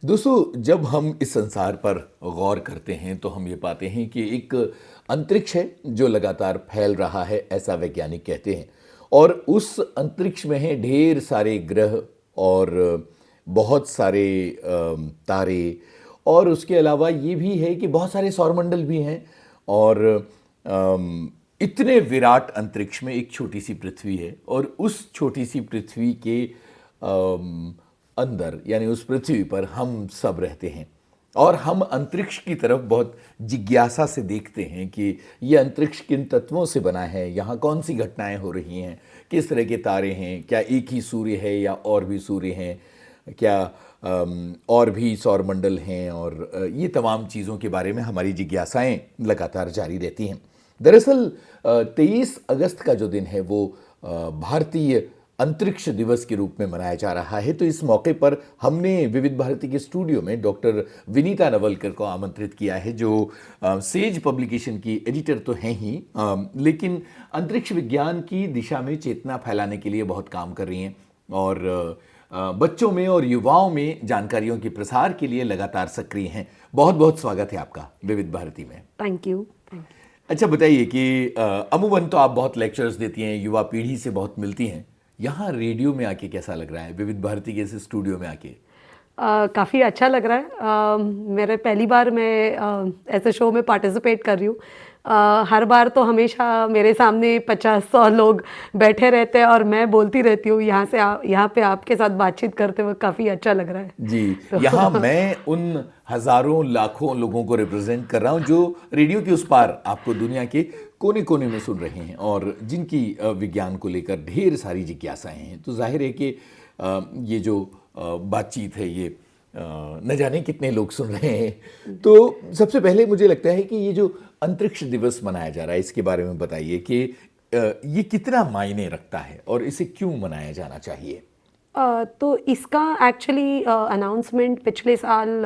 दोस्तों, जब हम इस संसार पर गौर करते हैं तो हम ये पाते हैं कि एक अंतरिक्ष है जो लगातार फैल रहा है, ऐसा वैज्ञानिक कहते हैं। और उस अंतरिक्ष में है ढेर सारे ग्रह और बहुत सारे तारे। और उसके अलावा ये भी है कि बहुत सारे सौरमंडल भी हैं। और इतने विराट अंतरिक्ष में एक छोटी सी पृथ्वी है, और उस छोटी सी पृथ्वी के अंदर यानी उस पृथ्वी पर हम सब रहते हैं। और हम अंतरिक्ष की तरफ बहुत जिज्ञासा से देखते हैं कि ये अंतरिक्ष किन तत्वों से बना है, यहाँ कौन सी घटनाएं हो रही हैं, किस तरह के तारे हैं, क्या एक ही सूर्य है या और भी सूर्य हैं, क्या और भी सौरमंडल हैं। और ये तमाम चीज़ों के बारे में हमारी जिज्ञासाएं लगातार जारी रहती हैं। दरअसल 23 अगस्त का जो दिन है वो भारतीय अंतरिक्ष दिवस के रूप में मनाया जा रहा है। तो इस मौके पर हमने विविध भारती के स्टूडियो में डॉक्टर विनीता नवलकर को आमंत्रित किया है, जो सेज पब्लिकेशन की एडिटर तो हैं ही, लेकिन अंतरिक्ष विज्ञान की दिशा में चेतना फैलाने के लिए बहुत काम कर रही हैं और बच्चों में और युवाओं में जानकारियों के प्रसार के लिए लगातार सक्रिय हैं। बहुत बहुत स्वागत है आपका विविध भारती में। Thank you. अच्छा, बताइए कि अमूमन तो आप बहुत लेक्चर्स देती हैं, युवा पीढ़ी से बहुत मिलती हैं। यहाँ रेडियो में आके कैसा लग रहा है, विविध भारती के इस स्टूडियो में आके? काफ़ी अच्छा लग रहा है। मेरे पहली बार मैं ऐसे शो में पार्टिसिपेट कर रही हूँ। हर बार तो हमेशा मेरे सामने 50-100 लोग बैठे रहते हैं और मैं बोलती रहती हूँ। यहाँ पे आपके साथ बातचीत करते हुए काफ़ी अच्छा लग रहा है जी। तो यहाँ मैं उन हजारों लाखों लोगों को रिप्रेजेंट कर रहा हूँ जो रेडियो के उस पार आपको दुनिया के कोने कोने में सुन रहे हैं और जिनकी विज्ञान को लेकर ढेर सारी जिज्ञासाएं हैं। तो जाहिर है कि ये जो बातचीत है ये न जाने कितने लोग सुन रहे हैं। तो सबसे पहले मुझे लगता है कि ये जो अंतरिक्ष दिवस मनाया जा रहा है, इसके बारे में बताइए कि ये कितना मायने रखता है और इसे क्यों मनाया जाना चाहिए? तो इसका एक्चुअली अनाउंसमेंट पिछले साल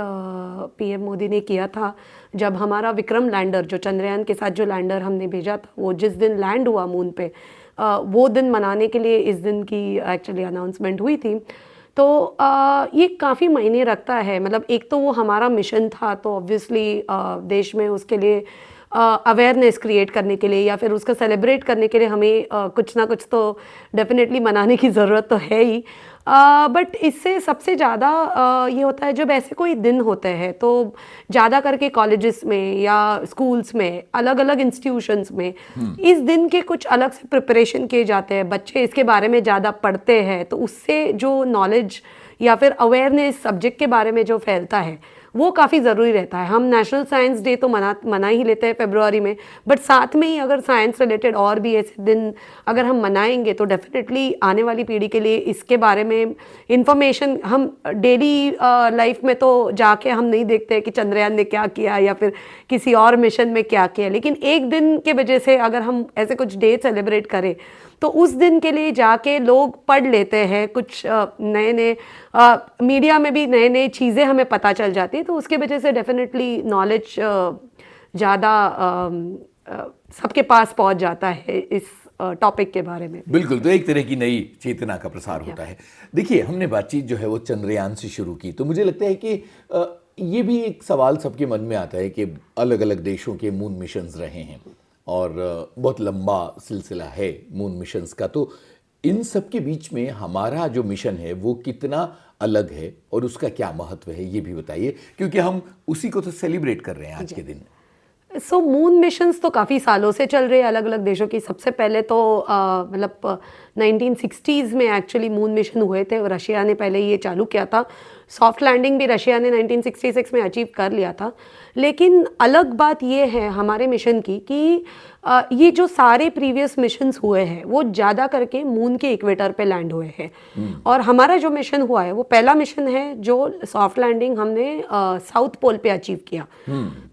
पीएम मोदी ने किया था, जब हमारा विक्रम लैंडर, जो चंद्रयान के साथ जो लैंडर हमने भेजा था, वो जिस दिन लैंड हुआ मून पे, वो दिन मनाने के लिए इस दिन की एक्चुअली अनाउंसमेंट हुई थी। तो ये काफ़ी मायने रखता है। मतलब एक तो वो हमारा मिशन था, तो ऑब्वियसली देश में उसके लिए अवेयरनेस क्रिएट करने के लिए या फिर उसका सेलिब्रेट करने के लिए हमें कुछ ना कुछ तो डेफिनेटली मनाने की ज़रूरत तो है ही। बट इससे सबसे ज़्यादा ये होता है जब ऐसे कोई दिन होते हैं, तो ज़्यादा करके कॉलेजेस में या स्कूल्स में, अलग अलग इंस्टीट्यूशंस में इस दिन के कुछ अलग से प्रिपरेशन किए जाते हैं। बच्चे इसके बारे में ज़्यादा पढ़ते हैं, तो उससे जो नॉलेज या फिर अवेयरनेस सब्जेक्ट के बारे में जो फैलता है वो काफ़ी ज़रूरी रहता है। हम नेशनल साइंस डे तो मना ही लेते हैं फरवरी में, बट साथ में ही अगर साइंस रिलेटेड और भी ऐसे दिन अगर हम मनाएंगे तो डेफिनेटली आने वाली पीढ़ी के लिए इसके बारे में इंफॉर्मेशन, हम डेली लाइफ में तो जाके हम नहीं देखते कि चंद्रयान ने क्या किया या फिर किसी और मिशन में क्या किया, लेकिन एक दिन के वजह से अगर हम ऐसे कुछ डे सेलिब्रेट करें तो उस दिन के लिए जाके लोग पढ़ लेते हैं, कुछ नए नए मीडिया में भी नए नए चीज़ें हमें पता चल जाती है, तो उसके वजह से डेफिनेटली नॉलेज ज़्यादा सबके पास पहुंच जाता है इस टॉपिक के बारे में। बिल्कुल, तो एक तरह की नई चेतना का प्रसार होता है। देखिए, हमने बातचीत जो है वो चंद्रयान से शुरू की, तो मुझे लगता है कि ये भी एक सवाल सबके मन में आता है कि अलग अलग देशों के मून मिशंस रहे हैं और बहुत लंबा सिलसिला है मून मिशंस का। तो इन सब के बीच में हमारा जो मिशन है वो कितना अलग है और उसका क्या महत्व है, ये भी बताइए, क्योंकि हम उसी को तो सेलिब्रेट कर रहे हैं आज के दिन। सो मून मिशंस तो काफ़ी सालों से चल रहे हैं अलग अलग देशों की। सबसे पहले तो मतलब 1960s में एक्चुअली मून मिशन हुए थे, रशिया ने पहले ये चालू किया था। सॉफ्ट लैंडिंग भी रशिया ने 1966 में अचीव कर लिया था। लेकिन अलग बात ये है हमारे मिशन की कि ये जो सारे प्रीवियस मिशंस हुए हैं वो ज़्यादा करके मून के इक्वेटर पे लैंड हुए हैं, और हमारा जो मिशन हुआ है वो पहला मिशन है जो सॉफ्ट लैंडिंग हमने साउथ पोल पे अचीव किया।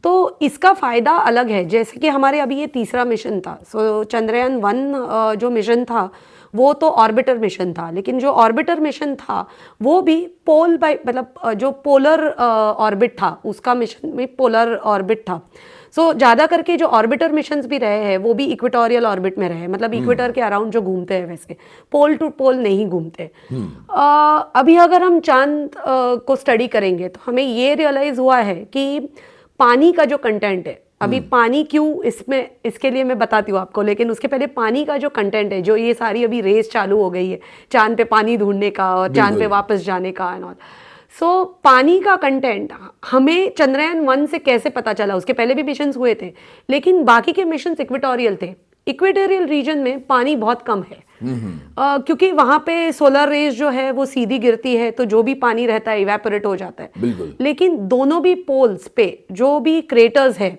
तो इसका फ़ायदा अलग है, जैसे कि हमारे अभी ये तीसरा मिशन था। सो चंद्रयान 1 जो मिशन था वो तो ऑर्बिटर मिशन था, लेकिन जो ऑर्बिटर मिशन था वो भी पोल बाय मतलब जो पोलर ऑर्बिट था उसका मिशन में पोलर ऑर्बिट था। सो ज़्यादा करके जो ऑर्बिटर मिशंस भी रहे हैं वो भी इक्वेटोरियल ऑर्बिट में रहे, मतलब इक्वेटर के अराउंड जो घूमते हैं, वैसे पोल टू पोल नहीं घूमते। अभी अगर हम चांद को स्टडी करेंगे तो हमें ये रियलाइज हुआ है कि पानी का जो कंटेंट है, अभी पानी क्यों इसमें, इसके लिए मैं बताती हूँ आपको, लेकिन उसके पहले पानी का जो कंटेंट है, जो ये सारी अभी रेस चालू हो गई है चांद पे पानी ढूंढने का और चांद पे वापस जाने का एंड ऑल, सो पानी का कंटेंट हमें चंद्रयान 1 से कैसे पता चला? उसके पहले भी मिशंस हुए थे, लेकिन बाकी के मिशंस इक्वेटोरियल थे। इक्वेटोरियल रीजन में पानी बहुत कम है, क्योंकि वहां पे सोलर रेज जो है वो सीधी गिरती है, तो जो भी पानी रहता है इवेपोरेट हो जाता है। बिल्कुल। लेकिन दोनों भी पोल्स पे जो भी क्रेटर्स है,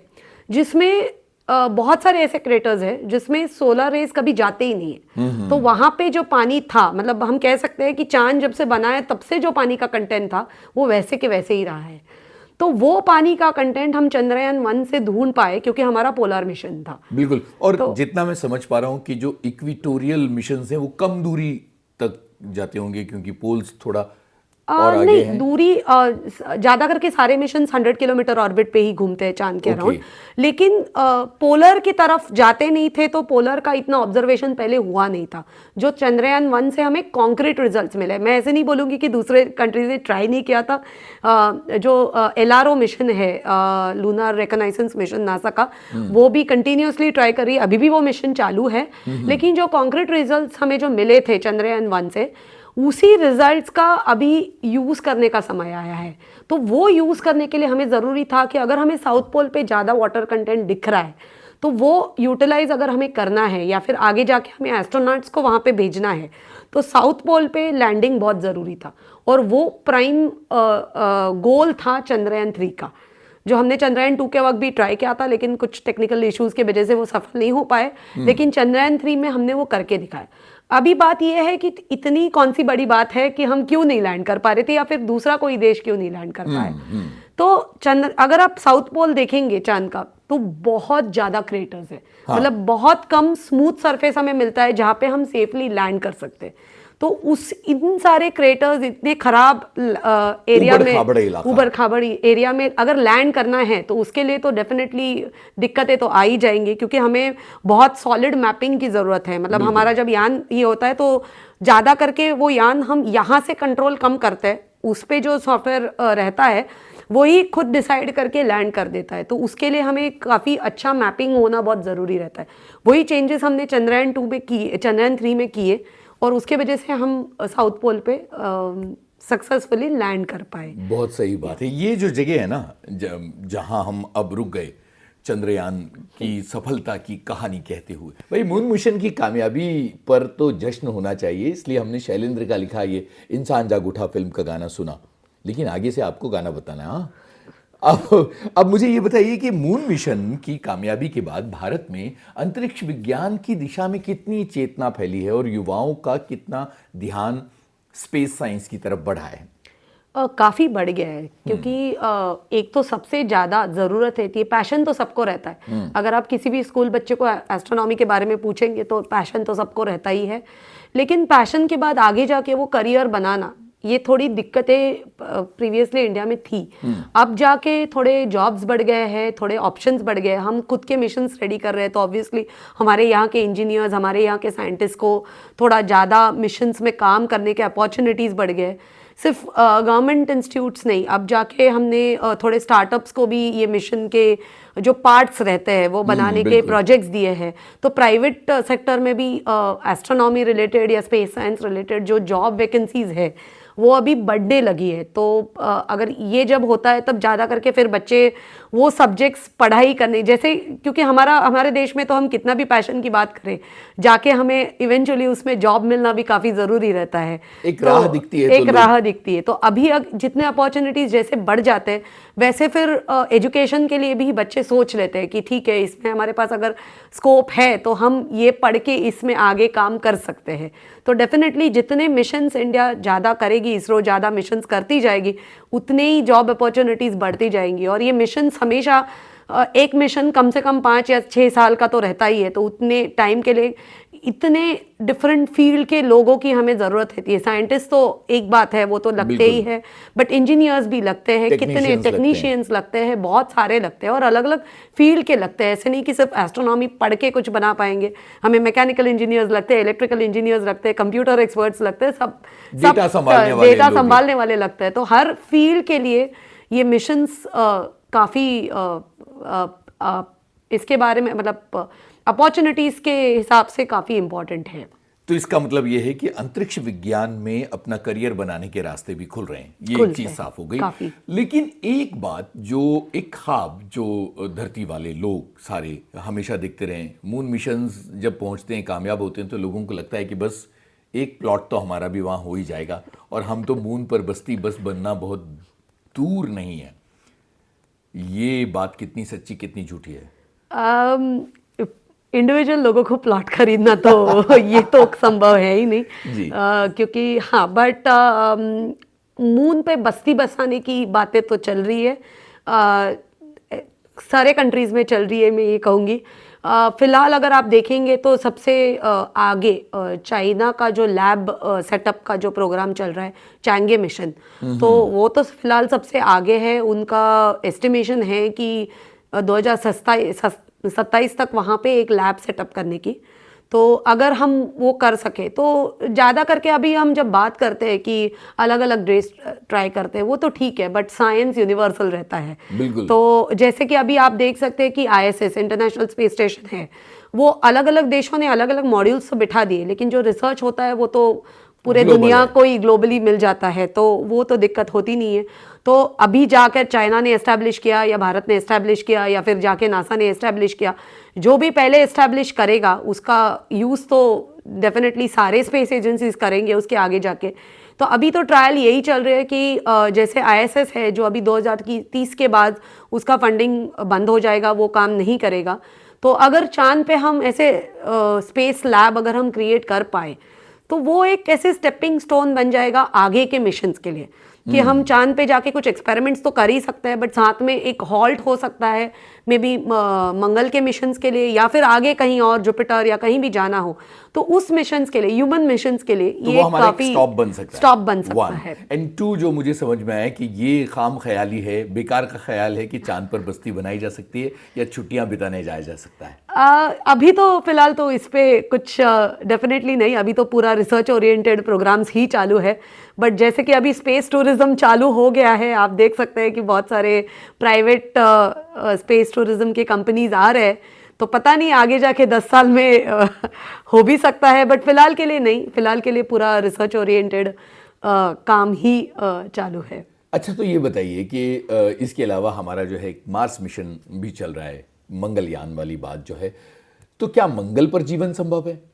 जिसमें बहुत सारे ऐसे क्रेटर्स हैं जिसमें सोलर रेज कभी जाते ही नहीं है, तो वहां पे जो पानी था, मतलब हम कह सकते हैं कि चांद जब से बना है तब से जो पानी का कंटेंट था वो वैसे के वैसे ही रहा है। तो वो पानी का कंटेंट हम चंद्रयान 1 से ढूंढ पाए क्योंकि हमारा पोलर मिशन था। बिल्कुल। और जितना मैं समझ पा रहा हूं कि जो इक्वेटोरियल मिशन हैं वो कम दूरी तक जाते होंगे क्योंकि पोल्स थोड़ा और आगे नहीं, हैं। दूरी ज्यादा करके सारे मिशन 100 किलोमीटर ऑर्बिट पे ही घूमते हैं चांद के अराउंड, लेकिन पोलर की तरफ जाते नहीं थे, तो पोलर का इतना ऑब्जर्वेशन पहले हुआ नहीं था। जो चंद्रयान 1 से हमें कॉन्क्रीट रिजल्ट्स मिले, मैं ऐसे नहीं बोलूंगी कि दूसरे कंट्रीज ने ट्राई नहीं किया था। जो LRO मिशन है, लूनर रिकॉग्नाइजेंस मिशन नासा का, वो भी कंटिन्यूसली ट्राई कर रही है, अभी भी वो मिशन चालू है। लेकिन जो कॉन्क्रीट रिजल्ट्स हमें जो मिले थे चंद्रयान 1 से, उसी रिजल्ट्स का अभी यूज करने का समय आया है। तो वो यूज करने के लिए हमें जरूरी था कि अगर हमें साउथ पोल पे ज्यादा वाटर कंटेंट दिख रहा है तो वो यूटिलाइज अगर हमें करना है या फिर आगे जाके हमें एस्ट्रोनॉट्स को वहां पे भेजना है, तो साउथ पोल पे लैंडिंग बहुत जरूरी था। और वो प्राइम गोल था चंद्रयान 3 का, जो हमने चंद्रयान 2 के वक्त भी ट्राई किया था, लेकिन कुछ टेक्निकल इश्यूज की वजह से वो सफल नहीं हो पाए। लेकिन चंद्रयान 3 में हमने वो करके दिखाया। अभी बात यह है कि इतनी कौन सी बड़ी बात है कि हम क्यों नहीं लैंड कर पा रहे थे, या फिर दूसरा कोई देश क्यों नहीं लैंड कर पाए। तो अगर आप साउथ पोल देखेंगे चांद का, तो बहुत ज्यादा क्रेटर्स है। मतलब बहुत कम स्मूथ सरफेस हमें मिलता है जहां पे हम सेफली लैंड कर सकते हैं। तो इन सारे क्रेटर्स, इतने खराब एरिया में, ऊबड़ खाबड़ एरिया में अगर लैंड करना है तो उसके लिए तो डेफिनेटली दिक्कतें तो आ ही जाएंगी, क्योंकि हमें बहुत सॉलिड मैपिंग की ज़रूरत है। मतलब हमारा जब यान ये होता है तो ज़्यादा करके वो यान हम यहाँ से कंट्रोल कम करते हैं, उस पर जो सॉफ्टवेयर रहता है वही खुद डिसाइड करके लैंड कर देता है। तो उसके लिए हमें काफ़ी अच्छा मैपिंग होना बहुत ज़रूरी रहता है। वही चेंजेस हमने चंद्रयान 2 में किए, चंद्रयान 3 में किए, और उसके वजह से हम साउथ पोल पे सक्सेसफुली लैंड कर पाए। बहुत सही बात है। ये जो जगह है ना जहां हम अब रुक गए, चंद्रयान की सफलता की कहानी कहते हुए, भाई मून मिशन की कामयाबी पर तो जश्न होना चाहिए, इसलिए हमने शैलेंद्र का लिखा ये इंसान जाग उठा फिल्म का गाना सुना, लेकिन आगे से आपको गाना बताना है। हाँ, अब मुझे ये बताइए कि मून मिशन की कामयाबी के बाद भारत में अंतरिक्ष विज्ञान की दिशा में कितनी चेतना फैली है और युवाओं का कितना ध्यान स्पेस साइंस की तरफ बढ़ा है? काफ़ी बढ़ गया है, क्योंकि एक तो सबसे ज़्यादा ज़रूरत है, ये पैशन तो सबको रहता है। अगर आप किसी भी स्कूल बच्चे को एस्ट्रोनॉमी के बारे में पूछेंगे तो पैशन तो सबको रहता ही है, लेकिन पैशन के बाद आगे जाके वो करियर बनाना, ये थोड़ी दिक्कतें प्रीवियसली इंडिया में थी। अब जाके थोड़े जॉब्स बढ़ गए हैं, थोड़े ऑप्शंस बढ़ गए, हम खुद के मिशंस रेडी कर रहे हैं, तो ऑब्वियसली हमारे यहाँ के इंजीनियर्स, हमारे यहाँ के साइंटिस्ट को थोड़ा ज़्यादा मिशंस में काम करने के अपॉर्चुनिटीज़ बढ़ गए। सिर्फ गवर्नमेंट इंस्टीट्यूट्स नहीं, अब जाके हमने थोड़े स्टार्टअप्स को भी ये मिशन के जो पार्ट्स रहते हैं वो बनाने के प्रोजेक्ट्स दिए हैं। तो प्राइवेट सेक्टर में भी एस्ट्रोनॉमी रिलेटेड या स्पेस साइंस रिलेटेड जो जॉब वैकेंसीज है वो अभी बढ़ने लगी है। तो अगर ये जब होता है तब ज़्यादा करके फिर बच्चे वो सब्जेक्ट्स पढ़ाई करने, जैसे क्योंकि हमारे देश में तो हम कितना भी पैशन की बात करें, जाके हमें इवेंचुअली उसमें जॉब मिलना भी काफ़ी ज़रूरी रहता है। एक राह दिखती है, एक राह दिखती है। तो अभी जितने अपॉर्चुनिटीज़ जैसे बढ़ जाते हैं, वैसे फिर एजुकेशन के लिए भी बच्चे सोच लेते हैं कि ठीक है, इसमें हमारे पास अगर स्कोप है तो हम ये पढ़ के इसमें आगे काम कर सकते हैं। तो डेफिनेटली जितने मिशंस इंडिया ज़्यादा करेगी, इसरो ज़्यादा मिशंस करती जाएगी, उतने ही जॉब अपॉर्चुनिटीज़ बढ़ती जाएंगी। और ये मिशंस हमेशा एक मिशन कम से कम 5 या 6 साल का तो रहता ही है, तो उतने टाइम के लिए इतने डिफरेंट फील्ड के लोगों की हमें ज़रूरत होती है। साइंटिस्ट तो एक बात है, वो तो लगते ही है, बट इंजीनियर्स भी लगते हैं, कितने टेक्नीशियंस लगते हैं, बहुत सारे लगते हैं और अलग अलग फील्ड के लगते हैं। ऐसे नहीं कि सिर्फ एस्ट्रोनॉमी पढ़ के कुछ बना पाएंगे, हमें मैकेनिकल इंजीनियर्स लगते हैं, इलेक्ट्रिकल इंजीनियर्स लगते हैं, कंप्यूटर एक्सपर्ट्स लगते हैं, सब डेटा संभालने वाले लगते हैं। तो हर फील्ड के लिए ये मिशंस काफ़ी इसके बारे में, मतलब अपॉर्चुनिटीज के हिसाब से काफी इंपॉर्टेंट है। तो इसका मतलब यह है कि अंतरिक्ष विज्ञान में अपना करियर बनाने के रास्ते भी खुल रहे हैं, ये एक चीज साफ हो गई। लेकिन एक बात, जो एक ख्वाब जो धरती वाले लोग सारे हमेशा देखते रहे, मून मिशंस जब पहुंचते हैं, कामयाब होते हैं, तो लोगों को लगता है कि बस एक प्लॉट तो हमारा भी वहां हो ही जाएगा और हम तो मून पर बस्ती बस बनना बहुत दूर नहीं है। ये बात कितनी सच्ची कितनी झूठी है? इंडिविजुअल लोगों को प्लॉट खरीदना तो ये तो संभव है ही नहीं क्योंकि हाँ, बट मून पे बस्ती बसाने की बातें तो चल रही है, सारे कंट्रीज में चल रही है, मैं ये कहूँगी। फिलहाल अगर आप देखेंगे तो सबसे आगे चाइना का जो लैब सेटअप का जो प्रोग्राम चल रहा है, चैंगे मिशन, तो वो तो फिलहाल सबसे आगे है। उनका एस्टिमेशन है कि 2027 तक वहाँ पे एक लैब सेटअप करने की। तो अगर हम वो कर सके तो ज़्यादा करके, अभी हम जब बात करते हैं कि अलग अलग ड्रेस ट्राई करते हैं, वो तो ठीक है, बट साइंस यूनिवर्सल रहता है। तो जैसे कि अभी आप देख सकते हैं कि ISS इंटरनेशनल स्पेस स्टेशन है, वो अलग अलग देशों ने अलग अलग मॉड्यूल्स तो बिठा दिए, लेकिन जो रिसर्च होता है वो तो पूरे दुनिया को ही ग्लोबली मिल जाता है, तो वो तो दिक्कत होती नहीं है। तो अभी जाकर चाइना ने एस्टैब्लिश किया या भारत ने एस्टैब्लिश किया या फिर जाके नासा ने एस्टैब्लिश किया, जो भी पहले एस्टैब्लिश करेगा उसका यूज़ तो डेफिनेटली सारे स्पेस एजेंसीज करेंगे उसके आगे जाके। तो अभी तो ट्रायल यही चल रहा है कि जैसे ISS है जो अभी 2030 के बाद उसका फंडिंग बंद हो जाएगा, वो काम नहीं करेगा। तो अगर चांद पे हम ऐसे स्पेस लैब अगर हम क्रिएट कर पाए तो वो एक ऐसे स्टेपिंग स्टोन बन जाएगा आगे के मिशंस के लिए, कि हम चांद पे जाके कुछ एक्सपेरिमेंट्स तो कर ही सकते हैं, बट साथ में एक हॉल्ट हो सकता है मे बी मंगल के मिशंस के लिए, या फिर आगे कहीं और जुपिटर या कहीं भी जाना हो, तो उस मिशंस के लिए, ह्यूमन मिशंस के लिए तो ये काफी स्टॉप बन सकता है। एंड 2 जो मुझे समझ में आया कि ये खाम ख्याली है, बेकार का ख्याल है कि चांद पर बस्ती बनाई जा सकती है या छुट्टियां बिताने जाया जा सकता है। अभी तो फिलहाल तो इस पे कुछ डेफिनेटली नहीं, अभी तो पूरा रिसर्च ओरिएंटेड प्रोग्राम्स ही चालू है। बट जैसे कि अभी स्पेस टूरिज्म चालू हो गया है, आप देख सकते हैं कि बहुत सारे प्राइवेट स्पेस टूरिज्म के कंपनीज आ रहे हैं, तो पता नहीं आगे जाके 10 साल में हो भी सकता है, बट फिलहाल के लिए नहीं, फिलहाल के लिए पूरा रिसर्च ओरिएंटेड काम ही चालू है। अच्छा, तो ये बताइए कि इसके अलावा हमारा जो है मार्स मिशन भी चल रहा है, मंगलयान वाली बात जो है, तो क्या मंगल पर जीवन संभव है?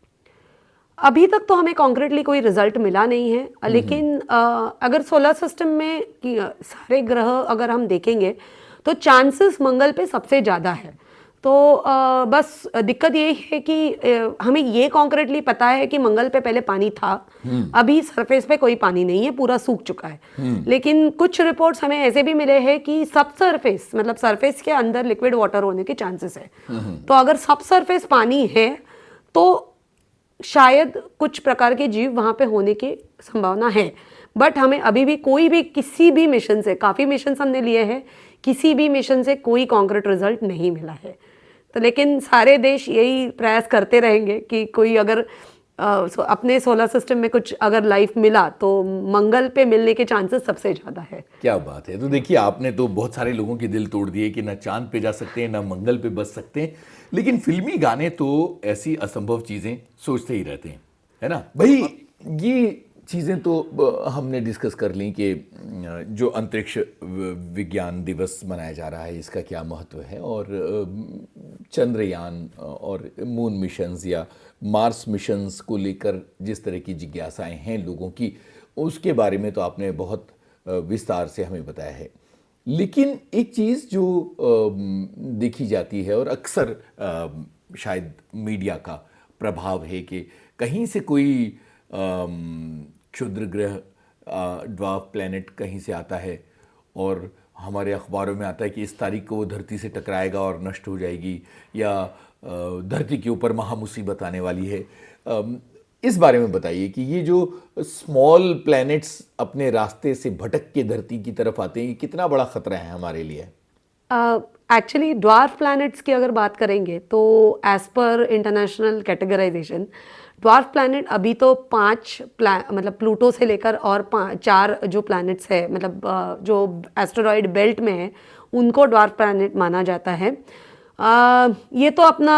अभी तक तो हमें कॉन्क्रीटली कोई रिजल्ट मिला नहीं है, लेकिन अगर सोलर सिस्टम में सारे ग्रह अगर हम देखेंगे तो चांसेस मंगल पे सबसे ज़्यादा है। तो बस दिक्कत ये है कि हमें ये कॉन्क्रीटली पता है कि मंगल पे पहले पानी था, अभी सरफेस पे कोई पानी नहीं है, पूरा सूख चुका है। लेकिन कुछ रिपोर्ट्स हमें ऐसे भी मिले हैं कि सब सरफेस, मतलब सरफेस के अंदर लिक्विड वाटर होने के चांसेस है। तो अगर सब सरफेस पानी है तो शायद कुछ प्रकार के जीव वहाँ पे होने की संभावना है, बट हमें अभी भी कोई भी किसी भी मिशन से, काफ़ी मिशन हमने लिए हैं, किसी भी मिशन से कोई कॉन्क्रीट रिजल्ट नहीं मिला है। तो लेकिन सारे देश यही प्रयास करते रहेंगे कि कोई अगर अपने सोलर सिस्टम में कुछ अगर लाइफ मिला तो मंगल पे मिलने के चांसेस सबसे ज़्यादा है। क्या बात है। तो देखिए, आपने तो बहुत सारे लोगों के दिल तोड़ दिए कि ना चांद पे जा सकते हैं ना मंगल पे बस सकते हैं, लेकिन फिल्मी गाने तो ऐसी असंभव चीज़ें सोचते ही रहते हैं, है ना भाई। ये चीज़ें तो हमने डिस्कस कर ली कि जो अंतरिक्ष विज्ञान दिवस मनाया जा रहा है इसका क्या महत्व है, और चंद्रयान और मून मिशंस या मार्स मिशंस को लेकर जिस तरह की जिज्ञासाएं हैं लोगों की, उसके बारे में तो आपने बहुत विस्तार से हमें बताया है। लेकिन एक चीज़ जो देखी जाती है और अक्सर शायद मीडिया का प्रभाव है कि कहीं से कोई क्षुद्र ग्रह ड्वार्फ प्लैनेट कहीं से आता है और हमारे अखबारों में आता है कि इस तारीख को वो धरती से टकराएगा और नष्ट हो जाएगी, या धरती के ऊपर महामुसीबत आने वाली है। इस बारे में बताइए कि ये जो स्मॉल प्लैनेट्स अपने रास्ते से भटक के धरती की तरफ आते हैं, ये कितना बड़ा खतरा है हमारे लिए? एक्चुअली ड्वार्फ प्लैनेट्स की अगर बात करेंगे तो as per international categorisation dwarf planet अभी तो 5 मतलब प्लूटो से लेकर और 4 जो प्लैनेट्स है, मतलब जो एस्टेरॉयड बेल्ट में है, उनको ड्वार्फ प्लैनेट माना जाता है। ये तो अपना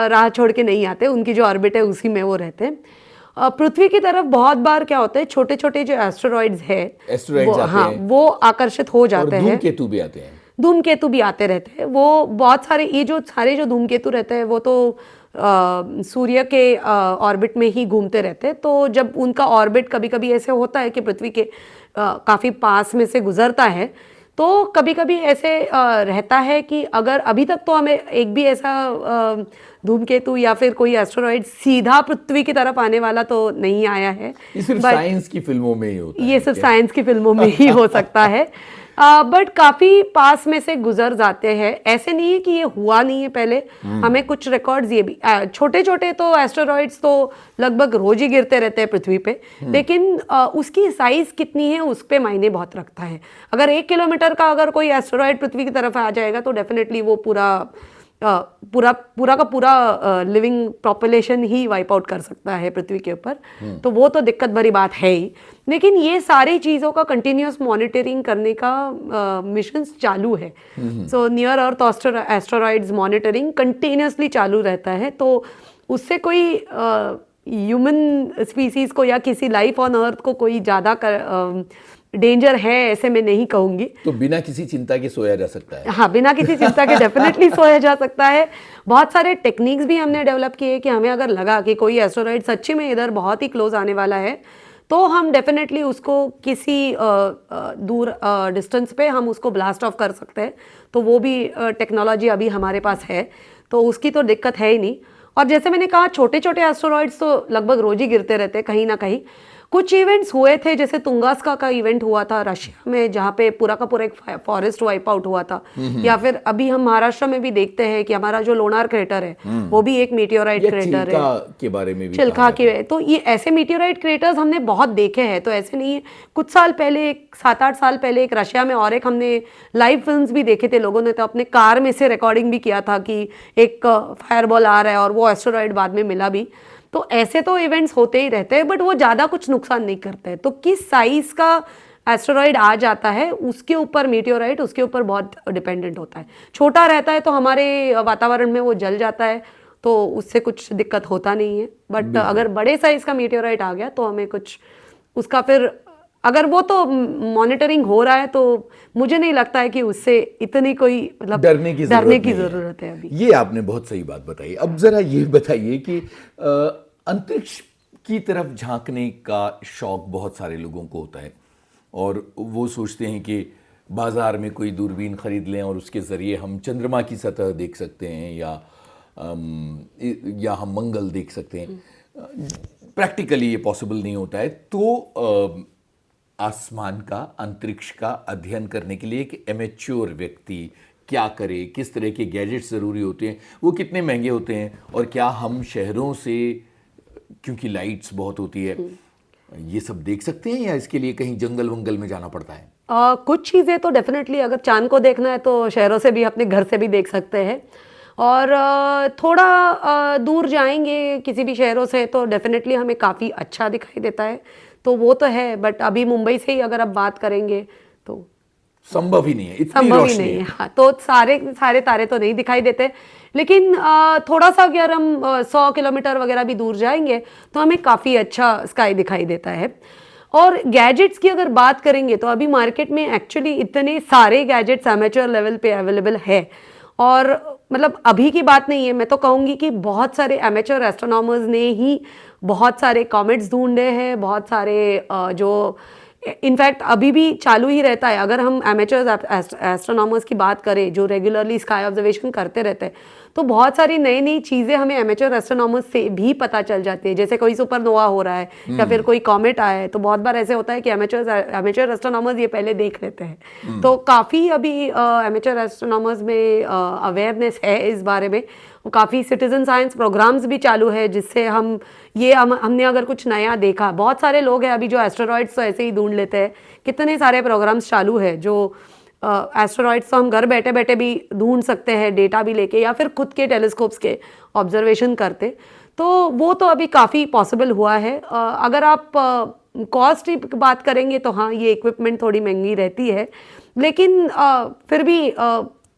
राह छोड़ के नहीं आते, उनकी जो ऑर्बिट है उसी में वो रहते हैं। पृथ्वी की तरफ बहुत बार क्या होता है, छोटे छोटे जो एस्टेरॉइड्स है हाँ, वो आकर्षित हो जाते हैं। धूमकेतु भी आते हैं, धूमकेतु भी आते रहते हैं। वो बहुत सारे, ये जो सारे जो धूमकेतु रहते हैं वो तो सूर्य के ऑर्बिट में ही घूमते रहते हैं। तो जब उनका ऑर्बिट कभी कभी ऐसे होता है कि पृथ्वी के काफ़ी पास में से गुजरता है, तो कभी कभी ऐसे रहता है कि अगर अभी तक तो हमें एक भी ऐसा धूमकेतु या फिर कोई एस्टेरॉइड सीधा पृथ्वी की तरफ आने वाला तो नहीं आया है। ये सिर्फ साइंस की फिल्मों में ही होता है, ये सिर्फ साइंस की फिल्मों में ही हो सकता है। बट काफ़ी पास में से गुजर जाते हैं। ऐसे नहीं है कि ये हुआ नहीं है पहले, हमें कुछ रिकॉर्ड्स ये भी छोटे छोटे तो एस्टेरॉइड्स तो लगभग रोज ही गिरते रहते हैं पृथ्वी पे, लेकिन उसकी साइज कितनी है उस पे मायने बहुत रखता है। अगर 1 किलोमीटर का अगर कोई एस्टेरॉइड पृथ्वी की तरफ आ जाएगा तो डेफिनेटली वो पूरा का पूरा लिविंग पॉपुलेशन ही वाइप आउट कर सकता है पृथ्वी के ऊपर। तो वो तो दिक्कत भरी बात है ही। लेकिन ये सारी चीज़ों का कंटिन्यूस मॉनिटरिंग करने का मिशंस चालू है। सो नियर अर्थ एस्टेरॉइड्स मॉनिटरिंग कंटिन्यूसली चालू रहता है। तो उससे कोई ह्यूमन स्पीसीज को या किसी लाइफ ऑन अर्थ को कोई ज़्यादा डेंजर है ऐसे मैं नहीं कहूँगी। तो बिना किसी चिंता के सोया जा सकता है? हाँ, बिना किसी चिंता के डेफिनेटली सोया जा सकता है। बहुत सारे टेक्निक्स भी हमने डेवलप किए कि हमें अगर लगा कि कोई एस्टेरॉइड सच्ची में इधर बहुत ही क्लोज आने वाला है, तो हम डेफिनेटली उसको किसी दूर डिस्टेंस पे हम उसको ब्लास्ट ऑफ कर सकते हैं। तो वो भी टेक्नोलॉजी अभी हमारे पास है, तो उसकी तो दिक्कत है ही नहीं। और जैसे मैंने कहा, छोटे छोटे एस्टेरॉइड्स तो लगभग रोज ही गिरते रहते हैं कहीं ना कहीं। कुछ इवेंट्स हुए थे, जैसे तुंगास्का का इवेंट हुआ था रशिया में, जहाँ पे पूरा का पूरा एक फॉरेस्ट वाइप आउट हुआ था। या फिर अभी हम महाराष्ट्र में भी देखते हैं कि हमारा जो लोनार क्रेटर है वो भी एक मीटियोराइट क्रेटर है। के बारे में भी चिल्का के, तो ये ऐसे मीटियोराइट क्रेटर्स हमने बहुत देखे हैं। तो ऐसे नहीं है, कुछ साल पहले 7-8 साल पहले एक रशिया में और एक हमने लाइव फिल्म्स भी देखे थे। लोगों ने तो अपने कार में से रिकॉर्डिंग भी किया था कि एक फायरबॉल आ रहा है और वो एस्टेरॉइड बाद में मिला भी। तो ऐसे तो इवेंट्स होते ही रहते हैं, बट वो ज़्यादा कुछ नुकसान नहीं करते हैं। तो किस साइज का एस्टेरॉइड आ जाता है उसके ऊपर, मीटियोराइट उसके ऊपर बहुत डिपेंडेंट होता है। छोटा रहता है तो हमारे वातावरण में वो जल जाता है, तो उससे कुछ दिक्कत होता नहीं है। बट अगर बड़े साइज का मीटियोराइट आ गया तो हमें कुछ उसका फिर, अगर वो तो मॉनिटरिंग हो रहा है तो मुझे नहीं लगता है कि उससे इतनी कोई मतलब डरने की जरूरत है अभी। ये आपने बहुत सही बात बताई। अब जरा ये बताइए कि अंतरिक्ष की तरफ झांकने का शौक बहुत सारे लोगों को होता है, और वो सोचते हैं कि बाजार में कोई दूरबीन खरीद लें और उसके ज़रिए हम चंद्रमा की सतह देख सकते हैं, या हम मंगल देख सकते हैं। प्रैक्टिकली ये पॉसिबल नहीं होता है। तो आसमान का, अंतरिक्ष का अध्ययन करने के लिए एक एमेच्योर व्यक्ति क्या करे, किस तरह के गैजेट्स ज़रूरी होते हैं, वो कितने महंगे होते हैं, और क्या हम शहरों से, क्योंकि लाइट्स बहुत होती है, ये सब देख सकते हैं, या इसके लिए कहीं जंगल वंगल में जाना पड़ता है? कुछ चीज़ें तो डेफिनेटली, अगर चांद को देखना है तो शहरों से भी, अपने घर से भी देख सकते हैं। और थोड़ा दूर जाएंगे किसी भी शहरों से तो डेफिनेटली हमें काफ़ी अच्छा दिखाई देता है, तो वो तो है। बट अभी मुंबई से ही अगर आप बात करेंगे तो संभव ही नहीं है, इतनी संभव ही रोशनी नहीं है। हाँ, तो सारे तारे तो नहीं दिखाई देते, लेकिन थोड़ा सा अगर हम 100 किलोमीटर वगैरह भी दूर जाएंगे तो हमें काफ़ी अच्छा स्काई दिखाई देता है। और गैजेट्स की अगर बात करेंगे तो अभी मार्केट में एक्चुअली इतने सारे गैजेट्स एमेच्योर लेवल पे अवेलेबल है। और मतलब अभी की बात नहीं है, मैं तो कहूँगी कि बहुत सारे एमेच्योर एस्ट्रोनॉमर्स ने ही बहुत सारे कॉमेट्स ढूंढे हैं, बहुत सारे जो इनफैक्ट अभी भी चालू ही रहता है। अगर हम एमेचर्स एस्ट्रोनॉमर्स की बात करें जो रेगुलरली स्काई ऑब्जर्वेशन करते रहते हैं, तो बहुत सारी नई नई चीज़ें हमें एमेचर एस्ट्रोनॉमर्स से भी पता चल जाती है। जैसे कोई सुपरनोवा हो रहा है या फिर कोई कॉमेट आया है, तो बहुत बार ऐसे होता है कि एमेचर एस्ट्रोनॉमर्स ये पहले देख लेते हैं। तो काफ़ी अभी एमेचर एस्ट्रोनॉमर्स में अवेयरनेस है इस बारे में। काफ़ी सिटीजन साइंस प्रोग्राम्स भी चालू है, जिससे हमने अगर कुछ नया देखा, बहुत सारे लोग हैं अभी जो एस्टेरॉइड्स तो ऐसे ही ढूंढ लेते हैं। कितने सारे प्रोग्राम्स चालू है जो एस्टेरॉइड्स तो हम घर बैठे बैठे भी ढूंढ सकते हैं, डेटा भी लेके, या फिर खुद के टेलीस्कोप्स के ऑब्जर्वेशन करते। तो वो तो अभी काफ़ी पॉसिबल हुआ है। अगर आप कॉस्ट की बात करेंगे तो हाँ, ये इक्विपमेंट थोड़ी महंगी रहती है, लेकिन फिर भी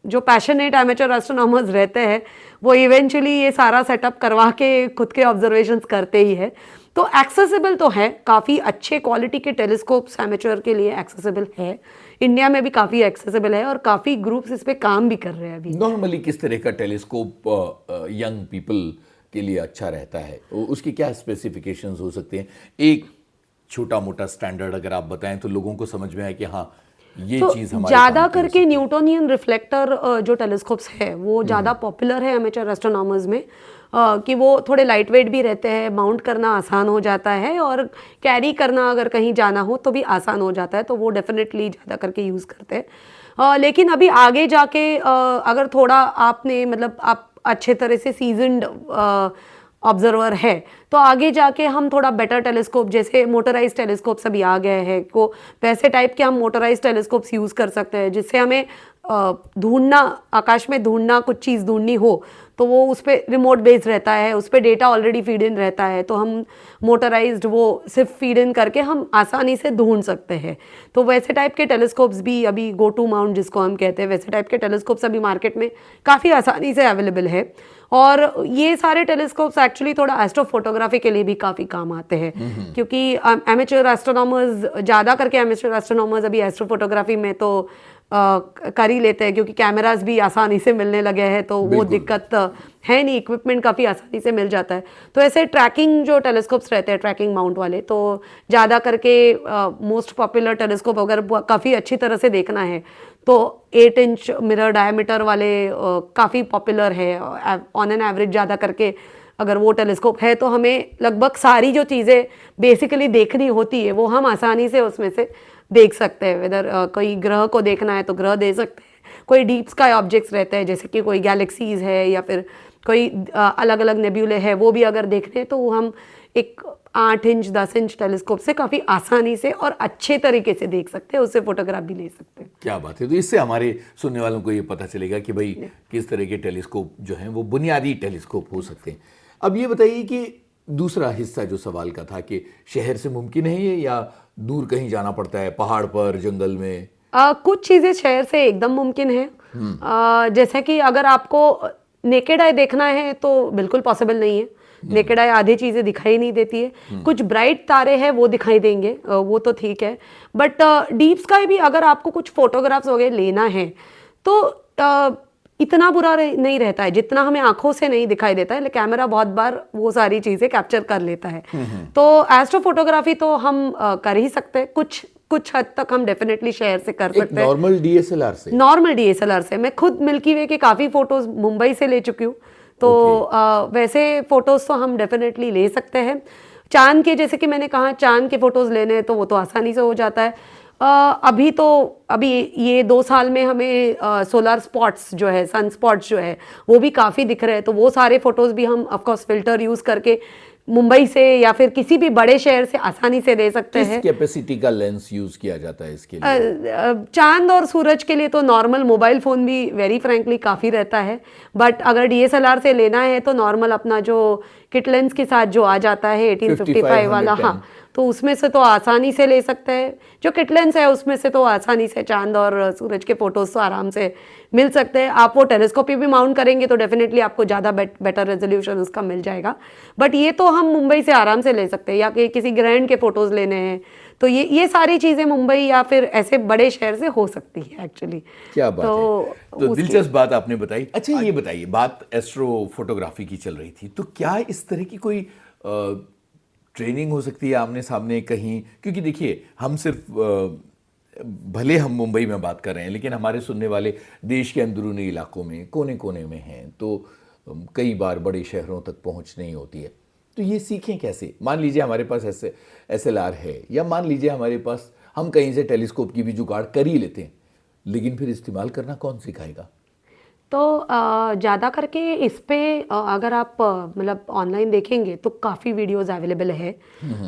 जो पैशनेट एमेचर एस्ट्रोनॉमर्स रहते हैं वो इवेंचुअली ये सारा सेटअप करवा के खुद के ऑब्जर्वेशंस करते ही है। तो एक्सेसिबल तो है, काफ़ी अच्छे क्वालिटी के टेलीस्कोप्स एमेचर के लिए एक्सेसिबल है। इंडिया में भी काफ़ी एक्सेसिबल है और काफ़ी ग्रुप्स इस पे काम भी कर रहे हैं अभी। नॉर्मली किस तरह का टेलीस्कोप यंग पीपल के लिए अच्छा रहता है, उसके क्या स्पेसिफिकेशंस हो सकते हैं? एक छोटा मोटा स्टैंडर्ड अगर आप बताएं तो लोगों को समझ में आए कि हाँ ये तो चीज हमारे ज़्यादा काम की हो करके सकती है। न्यूटोनियन रिफ्लेक्टर जो टेलीस्कोप्स है वो ज़्यादा पॉपुलर है एमेचर एस्ट्रोनॉमर्स में, कि वो थोड़े लाइट वेट भी रहते हैं, माउंट करना आसान हो जाता है, और कैरी करना अगर कहीं जाना हो तो भी आसान हो जाता है, तो वो डेफिनेटली ज़्यादा करके यूज़ करते हैं। लेकिन अभी आगे जाके अगर थोड़ा आपने मतलब आप अच्छे तरह से सीजन्ड ऑब्जर्वर है तो आगे जाके हम थोड़ा बेटर टेलीस्कोप, जैसे मोटराइज टेलीस्कोप्स अभी आ गए हैं, को वैसे टाइप के हम मोटराइज टेलीस्कोप्स यूज़ कर सकते हैं, जिससे हमें ढूंढना, आकाश में ढूंढना, कुछ चीज़ ढूंढनी हो तो वो उस पर रिमोट बेस रहता है, उस पर डेटा ऑलरेडी फीड इन रहता है, तो हम मोटराइज्ड वो सिर्फ फीड इन करके हम आसानी से ढूंढ सकते हैं। तो वैसे टाइप के टेलीस्कोप्स भी अभी गो टू माउंट जिसको हम कहते हैं, वैसे टाइप के टेलीस्कोप्स अभी मार्केट में काफ़ी आसानी से अवेलेबल है। और ये सारे टेलीस्कोप्स एक्चुअली थोड़ा एस्ट्रोफोटोग्राफी के लिए भी काफ़ी काम आते हैं, क्योंकि एमेचर एस्ट्रोनॉमर्स, ज़्यादा करके एमेचर एस्ट्रोनॉमर्स अभी एस्ट्रोफोटोग्राफी में तो कर ही लेते हैं, क्योंकि कैमरास भी आसानी से मिलने लगे हैं, तो वो दिक्कत है नहीं, इक्विपमेंट काफ़ी आसानी से मिल जाता है। तो ऐसे ट्रैकिंग जो टेलीस्कोप्स रहते हैं, ट्रैकिंग माउंट वाले, तो ज़्यादा करके मोस्ट पॉपुलर टेलीस्कोप अगर काफ़ी अच्छी तरह से देखना है तो 8 इंच मिरर डायमीटर वाले काफ़ी पॉपुलर है ऑन एन एवरेज। ज़्यादा करके अगर वो टेलीस्कोप है तो हमें लगभग सारी जो चीज़ें बेसिकली देखनी होती है वो हम आसानी से उसमें से देख सकते हैं। वेदर कोई ग्रह को देखना है तो ग्रह दे सकते हैं, कोई डीप स्काई ऑब्जेक्ट्स रहते हैं जैसे कि कोई गैलेक्सीज है या फिर कोई अलग अलग नेब्यूले है, वो भी अगर देखते हैं तो वो हम एक 8 इंच 10 इंच टेलीस्कोप से काफ़ी आसानी से और अच्छे तरीके से देख सकते हैं, उससे फोटोग्राफ भी ले सकते हैं। क्या बात है। तो इससे हमारे सुनने वालों को ये पता चलेगा कि भाई किस तरह के टेलीस्कोप जो हैं वो बुनियादी टेलीस्कोप हो सकते हैं। अब ये बताइए कि दूसरा हिस्सा जो सवाल का था कि शहर से मुमकिन है ये या दूर कहीं जाना पड़ता है, पहाड़ पर, जंगल में? कुछ चीज़ें शहर से एकदम मुमकिन है। जैसे कि अगर आपको नेकेड आई देखना है तो बिल्कुल पॉसिबल नहीं है, नेकेड आई आधी चीज़ें दिखाई नहीं देती है। कुछ ब्राइट तारे हैं वो दिखाई देंगे, वो तो ठीक है, बट डीप स्काई भी अगर आपको कुछ फोटोग्राफ्स वगैरह लेना है तो इतना बुरा नहीं रहता है, जितना हमें आंखों से नहीं दिखाई देता है, लेकिन कैमरा बहुत बार वो सारी चीज़ें कैप्चर कर लेता है। तो एस्ट्रो फोटोग्राफी तो हम कर ही सकते हैं, कुछ हद तक हम डेफिनेटली शहर से कर सकते हैं। नॉर्मल डीएसएलआर से? नॉर्मल डीएसएलआर से मैं खुद मिल्की वे के काफ़ी फोटोज मुंबई से ले चुकी हूँ, तो वैसे फोटोज तो हम डेफिनेटली ले सकते हैं। चांद के, जैसे कि मैंने कहा, चांद के फोटोज लेने हैं तो वो तो आसानी से हो जाता है। अभी ये 2 साल में हमें सोलर स्पॉट्स जो है, सन स्पॉट्स जो है, वो भी काफ़ी दिख रहे हैं, तो वो सारे फोटोज़ भी हम ऑफकोर्स फिल्टर यूज़ करके मुंबई से या फिर किसी भी बड़े शहर से आसानी से दे सकते हैं। किस कैपेसिटी का लेंस यूज़ किया जाता है इसके लिए? चांद और सूरज के लिए तो नॉर्मल मोबाइल फ़ोन भी वेरी फ्रैंकली काफ़ी रहता है, बट अगर डीएसएलआर से लेना है तो नॉर्मल अपना जो किट लेंस के साथ जो आ जाता है 1855 वाला, हाँ, तो उसमें से तो आसानी से ले सकते हैं। जो किट लेंस है उसमें से तो आसानी से चांद और सूरज के फोटोज तो आराम से मिल सकते हैं। आप वो टेलीस्कोप भी माउंट करेंगे तो डेफिनेटली आपको ज़्यादा बेटर रेजोल्यूशन उसका मिल जाएगा, बट ये तो हम मुंबई से आराम से ले सकते हैं, या कि किसी ग्रैंड के फोटोज़ लेने हैं तो ये सारी चीज़ें मुंबई या फिर ऐसे बड़े शहर से हो सकती है एक्चुअली। क्या बात है, तो दिलचस्प बात आपने बताई। अच्छा ये बताइए, बात एस्ट्रो फोटोग्राफी की चल रही थी, तो क्या इस तरह की कोई ट्रेनिंग हो सकती है आमने सामने कहीं, क्योंकि देखिए हम सिर्फ भले हम मुंबई में बात कर रहे हैं, लेकिन हमारे सुनने वाले देश के अंदरूनी इलाकों में कोने कोने में हैं, तो कई बार बड़े शहरों तक पहुंच नहीं होती है। तो ये सीखें कैसे? मान लीजिए हमारे पास SLR है, या मान लीजिए हमारे पास, हम कहीं से टेलीस्कोप की भी जुगाड़ कर ही लेते हैं, लेकिन फिर इस्तेमाल करना कौन सिखाएगा? तो ज़्यादा करके इस पे अगर आप मतलब ऑनलाइन देखेंगे तो काफ़ी वीडियोस अवेलेबल है।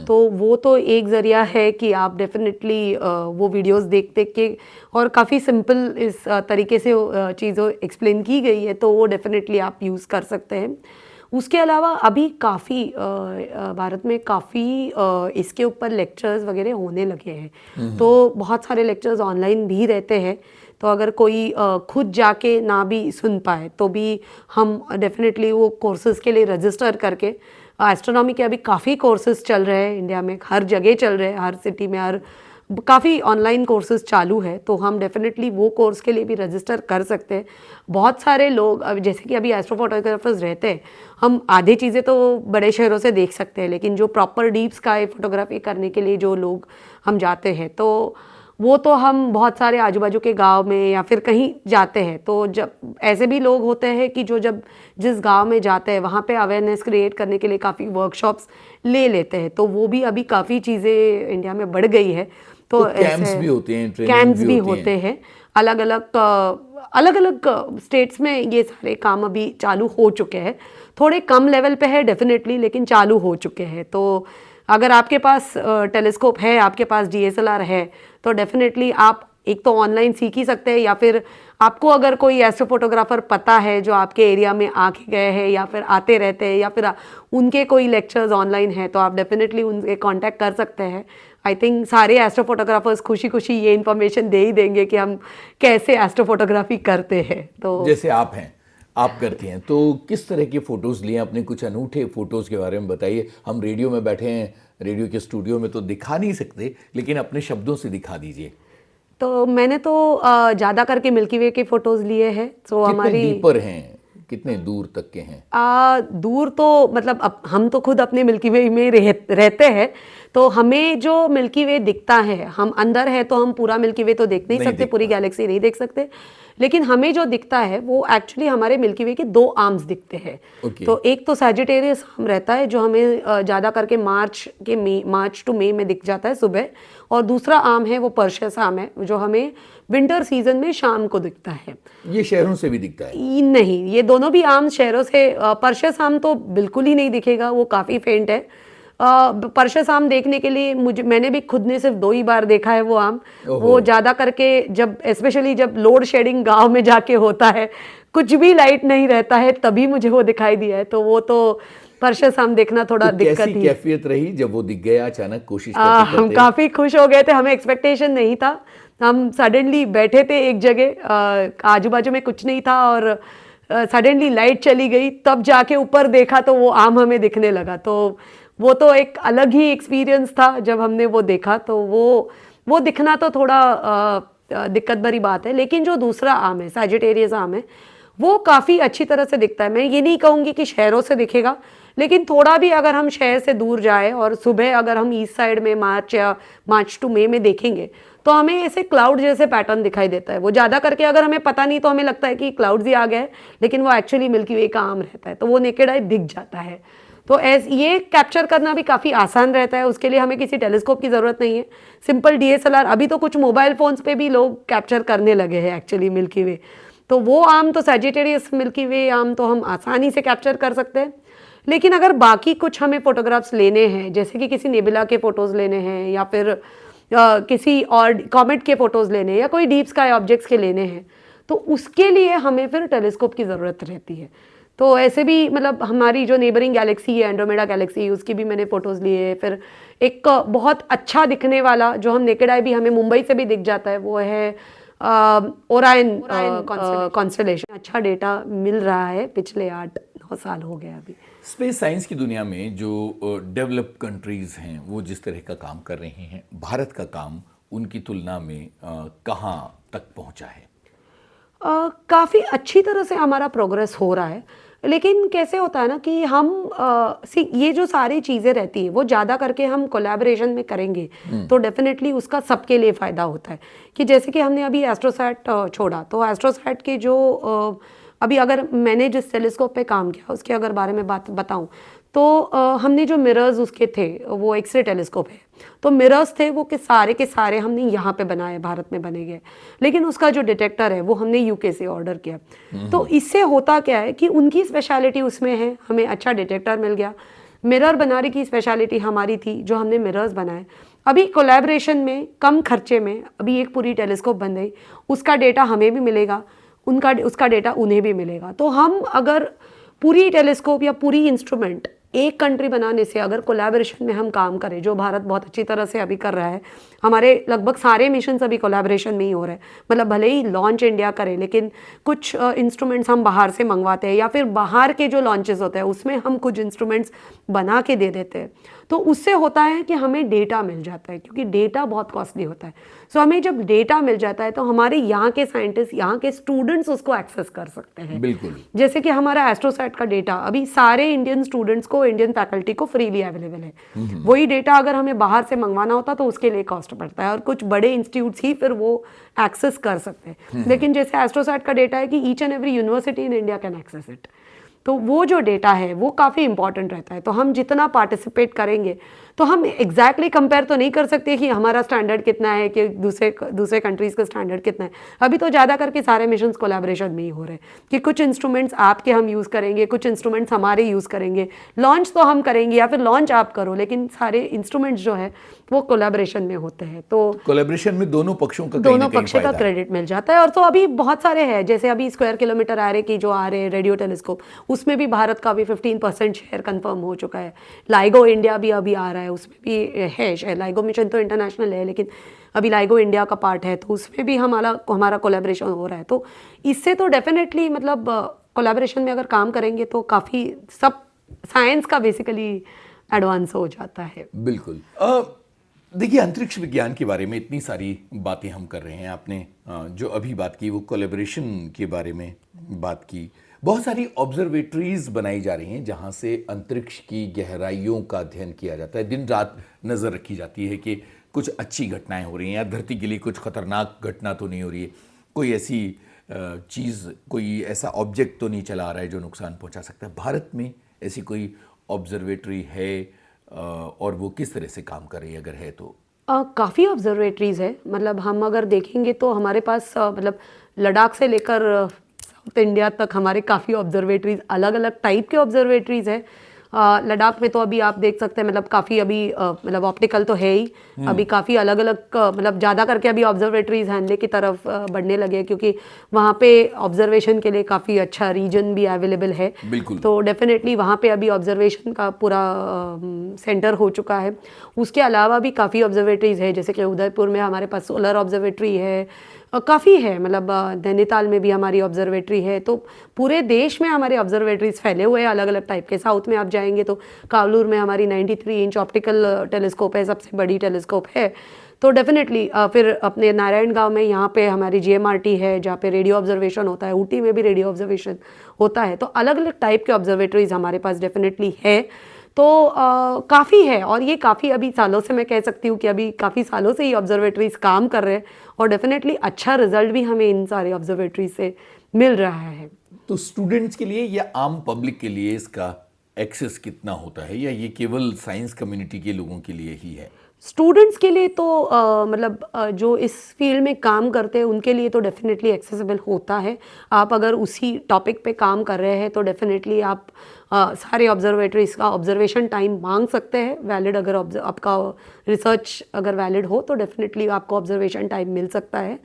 तो वो तो एक ज़रिया है कि आप डेफिनेटली वो वीडियोस देख देख के, और काफ़ी सिंपल इस तरीके से चीज़ों एक्सप्लेन की गई है, तो वो डेफिनेटली आप यूज़ कर सकते हैं। उसके अलावा अभी काफ़ी भारत में काफ़ी इसके ऊपर लेक्चर्स वगैरह होने लगे हैं, तो बहुत सारे लेक्चर्स ऑनलाइन भी रहते हैं। तो अगर कोई खुद जाके ना भी सुन पाए तो भी हम डेफिनेटली वो कोर्सेज़ के लिए रजिस्टर करके, एस्ट्रोनॉमी के अभी काफ़ी कोर्सेज़ चल रहे हैं इंडिया में, हर जगह चल रहे हैं, हर सिटी में, हर काफ़ी ऑनलाइन कोर्सेज़ चालू है, तो हम डेफिनेटली वो कोर्स के लिए भी रजिस्टर कर सकते हैं। बहुत सारे लोग अब जैसे कि अभी एस्ट्रो फोटोग्राफर्स रहते हैं, हम आधी चीज़ें तो बड़े शहरों से देख सकते हैं, लेकिन जो प्रॉपर डीप स्काई फोटोग्राफी करने के लिए जो लोग हम जाते हैं, तो वो तो हम बहुत सारे आजू बाजू के गांव में या फिर कहीं जाते हैं, तो जब ऐसे भी लोग होते हैं कि जो जब जिस गांव में जाते हैं वहाँ पे अवेयरनेस क्रिएट करने के लिए काफ़ी वर्कशॉप्स ले लेते हैं, तो वो भी अभी काफ़ी चीज़ें इंडिया में बढ़ गई है। तो कैंप्स भी होते हैं, कैंप्स भी होते हैं, अलग अलग स्टेट्स में ये सारे काम अभी चालू हो चुके हैं, थोड़े कम लेवल पे है डेफिनेटली, लेकिन चालू हो चुके हैं। तो अगर आपके पास टेलीस्कोप है, आपके पास DSLR है, तो डेफिनेटली आप एक तो ऑनलाइन सीख ही सकते हैं, या फिर आपको अगर कोई एस्ट्रो फोटोग्राफर पता है जो आपके एरिया में आके गए हैं या फिर आते रहते हैं, या फिर उनके कोई लेक्चर्स ऑनलाइन है, तो आप डेफिनेटली उनसे कांटेक्ट कर सकते हैं। आई थिंक सारे एस्ट्रो फोटोग्राफर्स खुशी खुशी ये इन्फॉर्मेशन दे ही देंगे कि हम कैसे एस्ट्रो फोटोग्राफी करते हैं। तो जैसे आप हैं, आप करती हैं, तो किस तरह के फ़ोटोज़ लिए अपने कुछ अनूठे फ़ोटोज़ के बारे में बताइए। हम रेडियो में बैठे हैं, रेडियो के स्टूडियो में तो दिखा नहीं सकते, लेकिन अपने शब्दों से दिखा दीजिए। तो मैंने तो ज़्यादा करके मिल्की वे के फ़ोटोज़ लिए हैं, तो कितने हमारी डीपर हैं, कितने दूर तक के हैं? दूर तो मतलब अब हम तो खुद अपने मिल्की वे में रहते हैं, तो हमें जो मिल्की वे दिखता है, हम अंदर है तो हम पूरा मिल्की वे तो देख नहीं सकते, पूरी गैलेक्सी नहीं देख सकते, लेकिन हमें जो दिखता है वो एक्चुअली हमारे मिल्की वे के 2 आर्म्स दिखते हैं। तो एक तो सैजिटेरियस आर्म रहता है जो हमें ज़्यादा करके मार्च टू मई में दिख जाता है सुबह, और दूसरा आर्म है वो पर्शियस आर्म है जो हमें विंटर सीजन में शाम को दिखता है। ये शहरों से भी दिखता है? नहीं, ये दोनों भी आर्म शहरों से, पर्शियस आर्म तो बिल्कुल ही नहीं दिखेगा, वो काफ़ी फेंट है। पर्शियस आर्म देखने के लिए मैंने भी खुद ने सिर्फ 2 ही बार देखा है वो आर्म। वो ज़्यादा करके जब स्पेशली जब लोड शेडिंग गांव में जाके होता है, कुछ भी लाइट नहीं रहता है, तभी मुझे वो दिखाई दिया है, तो वो तो पर्शियस आर्म देखना थोड़ा दिक्कत ही है। कैसी कैफियत रही जब वो दिख गया अचानक? कोशिश हम काफ़ी खुश हो गए थे, हमें एक्सपेक्टेशन नहीं था, हम सडनली बैठे थे एक जगह, आजू बाजू में कुछ नहीं था, और सडनली लाइट चली गई, तब जाके ऊपर देखा तो वो आम हमें दिखने लगा। तो वो तो एक अलग ही एक्सपीरियंस था जब हमने वो देखा, तो वो दिखना तो थोड़ा दिक्कत भरी बात है। लेकिन जो दूसरा आम है, सैजिटेरियस आम है, वो काफ़ी अच्छी तरह से दिखता है। मैं ये नहीं कहूँगी कि शहरों से दिखेगा, लेकिन थोड़ा भी अगर हम शहर से दूर जाए और सुबह अगर हम ईस्ट साइड में मार्च टू मई में देखेंगे, तो हमें ऐसे क्लाउड जैसे पैटर्न दिखाई देता है। वो ज़्यादा करके अगर हमें पता नहीं तो हमें लगता है कि क्लाउड्स ही आ गए, लेकिन वो एक्चुअली मिल्की वे का आर्म रहता है, तो वो नेकेड आई दिख जाता है। तो ये कैप्चर करना भी काफ़ी आसान रहता है, उसके लिए हमें किसी टेलीस्कोप की ज़रूरत नहीं है, सिंपल DSLR, अभी तो कुछ मोबाइल फ़ोन्स पे भी लोग कैप्चर करने लगे हैं एक्चुअली मिल्की वे। तो वो आर्म तो सैजिटेरियस मिल्की वे आर्म तो हम आसानी से कैप्चर कर सकते हैं। लेकिन अगर बाकी कुछ हमें फ़ोटोग्राफ्स लेने हैं, जैसे कि किसी नेबुला के फ़ोटोज़ लेने हैं, या फिर किसी और कॉमेट के फ़ोटोज़ लेने हैं, या कोई डीप स्काई ऑब्जेक्ट्स के लेने हैं, तो उसके लिए हमें फिर टेलीस्कोप की ज़रूरत रहती है। तो ऐसे भी मतलब हमारी जो नेबरिंग गैलेक्सी है, एंड्रोमेडा गैलेक्सी, उसकी भी मैंने फ़ोटोज़ लिए। फिर एक बहुत अच्छा दिखने वाला जो हम नेकेड आई भी हमें मुंबई से भी दिख जाता है, वो है ओरायन कॉन्स्टेलेशन। अच्छा डेटा मिल रहा है, पिछले 8-9 साल हो गया अभी। स्पेस साइंस की दुनिया में जो डेवलप्ड कंट्रीज़ हैं वो जिस तरह का काम कर रही हैं, भारत का काम उनकी तुलना में कहाँ तक पहुँचा है? काफ़ी अच्छी तरह से हमारा प्रोग्रेस हो रहा है। लेकिन कैसे होता है ना कि हम ये जो सारी चीज़ें रहती है वो ज़्यादा करके हम कोलैबोरेशन में करेंगे तो डेफिनेटली उसका सबके लिए फ़ायदा होता है। कि जैसे कि हमने अभी एस्ट्रोसैट छोड़ा, तो एस्ट्रोसैट के जो अभी अगर मैंने जिस टेलीस्कोप पे काम किया उसके अगर बारे में बात बताऊं तो हमने जो मिरर्स उसके थे, वो एक्सरे टेलीस्कोप है, तो मिरर्स थे वो के सारे हमने यहाँ पे बनाए, भारत में बने गए। लेकिन उसका जो डिटेक्टर है वो हमने यूके से ऑर्डर किया। तो इससे होता क्या है कि उनकी स्पेशलिटी उसमें है, हमें अच्छा डिटेक्टर मिल गया। मिरर बनाने की स्पेशलिटी हमारी थी, जो हमने मिरर्स बनाए। अभी कोलैबोरेशन में कम खर्चे में अभी एक पूरी टेलीस्कोप बन गई, उसका डेटा हमें भी मिलेगा, उसका डेटा उन्हें भी मिलेगा। तो हम अगर पूरी टेलीस्कोप या पूरी इंस्ट्रूमेंट एक कंट्री बनाने से अगर कोलैबोरेशन में हम काम करें, जो भारत बहुत अच्छी तरह से अभी कर रहा है, हमारे लगभग सारे मिशंस अभी कोलैबोरेशन में ही हो रहे हैं। मतलब भले ही लॉन्च इंडिया करे, लेकिन कुछ इंस्ट्रूमेंट्स हम बाहर से मंगवाते हैं, या फिर बाहर के जो लॉन्चेस होते हैं उसमें हम कुछ इंस्ट्रूमेंट्स बना के दे देते हैं। तो उससे होता है कि हमें डेटा मिल जाता है, क्योंकि डेटा बहुत कॉस्टली होता है। सो हमें जब डेटा मिल जाता है तो हमारे यहाँ के साइंटिस्ट, यहाँ के स्टूडेंट्स उसको एक्सेस कर सकते हैं। बिल्कुल। जैसे कि हमारा एस्ट्रोसैट का डेटा अभी सारे इंडियन स्टूडेंट्स को, इंडियन फैकल्टी को फ्रीली अवेलेबल है। वही डेटा अगर हमें बाहर से मंगवाना होता तो उसके लिए कॉस्ट पड़ता है, और कुछ बड़े इंस्टीट्यूट्स ही फिर वो एक्सेस कर सकते हैं। लेकिन जैसे एस्ट्रोसैट का डेटा है कि each and every university in India can access it, तो वो जो डेटा है वो काफ़ी इंपॉर्टेंट रहता है। तो हम जितना पार्टिसिपेट करेंगे, तो हम एग्जैक्टली कंपेयर तो नहीं कर सकते कि हमारा स्टैंडर्ड कितना है कि दूसरे कंट्रीज़ का स्टैंडर्ड कितना है। अभी तो ज़्यादा करके सारे मिशंस कोलैबोरेशन में ही हो रहे हैं कि कुछ इंस्ट्रूमेंट्स आपके हम यूज़ करेंगे, कुछ इंस्ट्रूमेंट्स हमारे यूज़ करेंगे। लॉन्च तो हम करेंगे या फिर लॉन्च आप करो, लेकिन सारे इंस्ट्रूमेंट्स जो है वो कोलैबोरेशन में होते हैं। तो कोलैबोरेशन में दोनों पक्षों का दोनों पक्ष का क्रेडिट मिल जाता है। और तो अभी बहुत सारे हैं, जैसे अभी स्क्वायर किलोमीटर एरे की जो आ रहे हैं रेडियो टेलीस्कोप, उसमें भी भारत का भी 15% शेयर कंफर्म हो चुका है। लाइगो इंडिया भी अभी आ रहा है, उसमें भी है शेयर। लाइगो मिशन तो इंटरनेशनल है, लेकिन अभी लाइगो इंडिया का पार्ट है, तो उसमें भी हमारा कोलैबोरेशन हो रहा है। तो इससे तो डेफिनेटली मतलब कोलैबोरेशन में अगर काम करेंगे तो काफ़ी सब साइंस का बेसिकली एडवांस हो जाता है। बिल्कुल। देखिए, अंतरिक्ष विज्ञान के बारे में इतनी सारी बातें हम कर रहे हैं। आपने जो अभी बात की वो कोलैबोरेशन के बारे में बात की। बहुत सारी ऑब्जर्वेटरीज बनाई जा रही हैं जहां से अंतरिक्ष की गहराइयों का अध्ययन किया जाता है। दिन रात नज़र रखी जाती है कि कुछ अच्छी घटनाएं हो रही हैं या धरती के लिए कुछ खतरनाक घटना तो नहीं हो रही है, कोई ऐसी चीज़, कोई ऐसा ऑब्जेक्ट तो नहीं चला आ रहा है जो नुकसान पहुंचा सकता है। भारत में ऐसी कोई ऑब्जर्वेटरी है और वो किस तरह से काम कर रही है, अगर है तो? काफ़ी ऑब्जर्वेटरीज़ है। मतलब हम अगर देखेंगे तो हमारे पास मतलब लद्दाख से लेकर साउथ इंडिया तक हमारे काफ़ी ऑब्जर्वेटरीज़, अलग अलग टाइप के ऑब्जर्वेटरीज़ है। लद्दाख में तो अभी आप देख सकते हैं, मतलब काफ़ी अभी मतलब ऑप्टिकल तो है ही, अभी काफ़ी अलग अलग मतलब ज़्यादा करके अभी ऑब्जर्वेटरीज हैंडले की तरफ बढ़ने लगे, क्योंकि वहाँ पे ऑब्जर्वेशन के लिए काफ़ी अच्छा रीजन भी अवेलेबल है। तो डेफिनेटली वहाँ पे अभी ऑब्जर्वेशन का पूरा सेंटर हो चुका है। उसके अलावा भी काफ़ी ऑब्जर्वेटरीज है, जैसे कि उदयपुर में हमारे पास सोलर ऑब्जर्वेटरी है, काफ़ी है। मतलब नैनीताल में भी हमारी ऑब्जर्वेटरी है। तो पूरे देश में हमारे ऑब्जर्वेटरीज फैले हुए हैं अलग अलग टाइप के। साउथ में आप जाएंगे तो कावलूर में हमारी 93 इंच ऑप्टिकल टेलीस्कोप है, सबसे बड़ी टेलीस्कोप है। तो डेफिनेटली फिर अपने नारायण गांव में यहाँ पे हमारी GMRT है, जहाँ पे रेडियो ऑब्जर्वेशन होता है। ऊटी में भी रेडियो ऑब्जर्वेशन होता है। तो अलग अलग टाइप के ऑब्जर्वेटरीज हमारे पास डेफिनेटली है। तो काफ़ी है, और ये काफ़ी अभी सालों से मैं कह सकती हूँ कि अभी काफ़ी सालों से ही ऑब्जर्वेटरीज काम कर रहे हैं, और डेफिनेटली अच्छा रिजल्ट भी हमें इन सारे ऑब्जर्वेटरीज से मिल रहा है। तो स्टूडेंट्स के लिए या आम पब्लिक के लिए इसका एक्सेस कितना होता है, या ये केवल साइंस कम्युनिटी के लोगों के लिए ही है? स्टूडेंट्स के लिए तो मतलब जो इस फील्ड में काम करते हैं उनके लिए तो डेफिनेटली एक्सेसिबल होता है। आप अगर उसी टॉपिक पे काम कर रहे हैं तो डेफिनेटली आप सारे ऑब्जर्वेटरीज का ऑब्जर्वेशन टाइम मांग सकते हैं। वैलिड अगर आपका रिसर्च अगर वैलिड हो तो डेफिनेटली आपको ऑब्जर्वेशन टाइम मिल सकता है।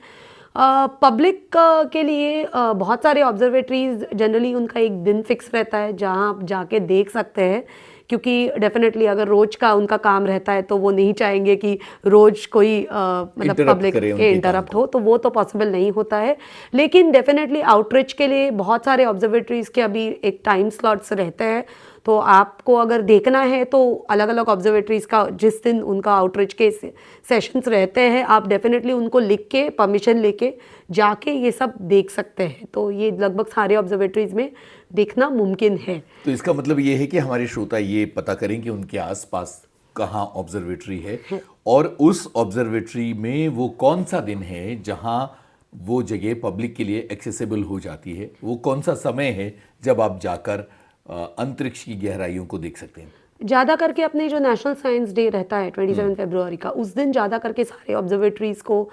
पब्लिक के लिए बहुत सारे ऑब्जर्वेटरीज जनरली उनका एक दिन फिक्स रहता है जहां आप जाके देख सकते हैं, क्योंकि डेफिनेटली अगर रोज का उनका काम रहता है तो वो नहीं चाहेंगे कि रोज कोई मतलब पब्लिक के इंटरप्ट हो, तो वो तो पॉसिबल नहीं होता है। लेकिन डेफिनेटली आउटरीच के लिए बहुत सारे ऑब्जर्वेटरीज के अभी एक टाइम स्लॉट्स रहते हैं, तो आपको अगर देखना है तो अलग अलग ऑब्जर्वेटरीज़ का जिस दिन उनका आउटरीच के सेशंस रहते हैं, आप डेफिनेटली उनको लिख के परमिशन लेके जाके ये सब देख सकते हैं। तो ये लगभग सारे ऑब्जर्वेटरीज़ में देखना मुमकिन है। तो इसका मतलब ये है कि हमारे श्रोता ये पता करें कि उनके आसपास कहाँ ऑब्जर्वेटरी है और उस ऑब्जर्वेटरी में वो कौन सा दिन है जहाँ वो जगह पब्लिक के लिए एक्सेसिबल हो जाती है, वो कौन सा समय है जब आप जाकर अंतरिक्ष की गहराइयों को देख सकते हैं। ज़्यादा करके अपने जो नेशनल साइंस डे रहता है 27 फरवरी का, उस दिन ज़्यादा करके सारे ऑब्जर्वेटरीज़ को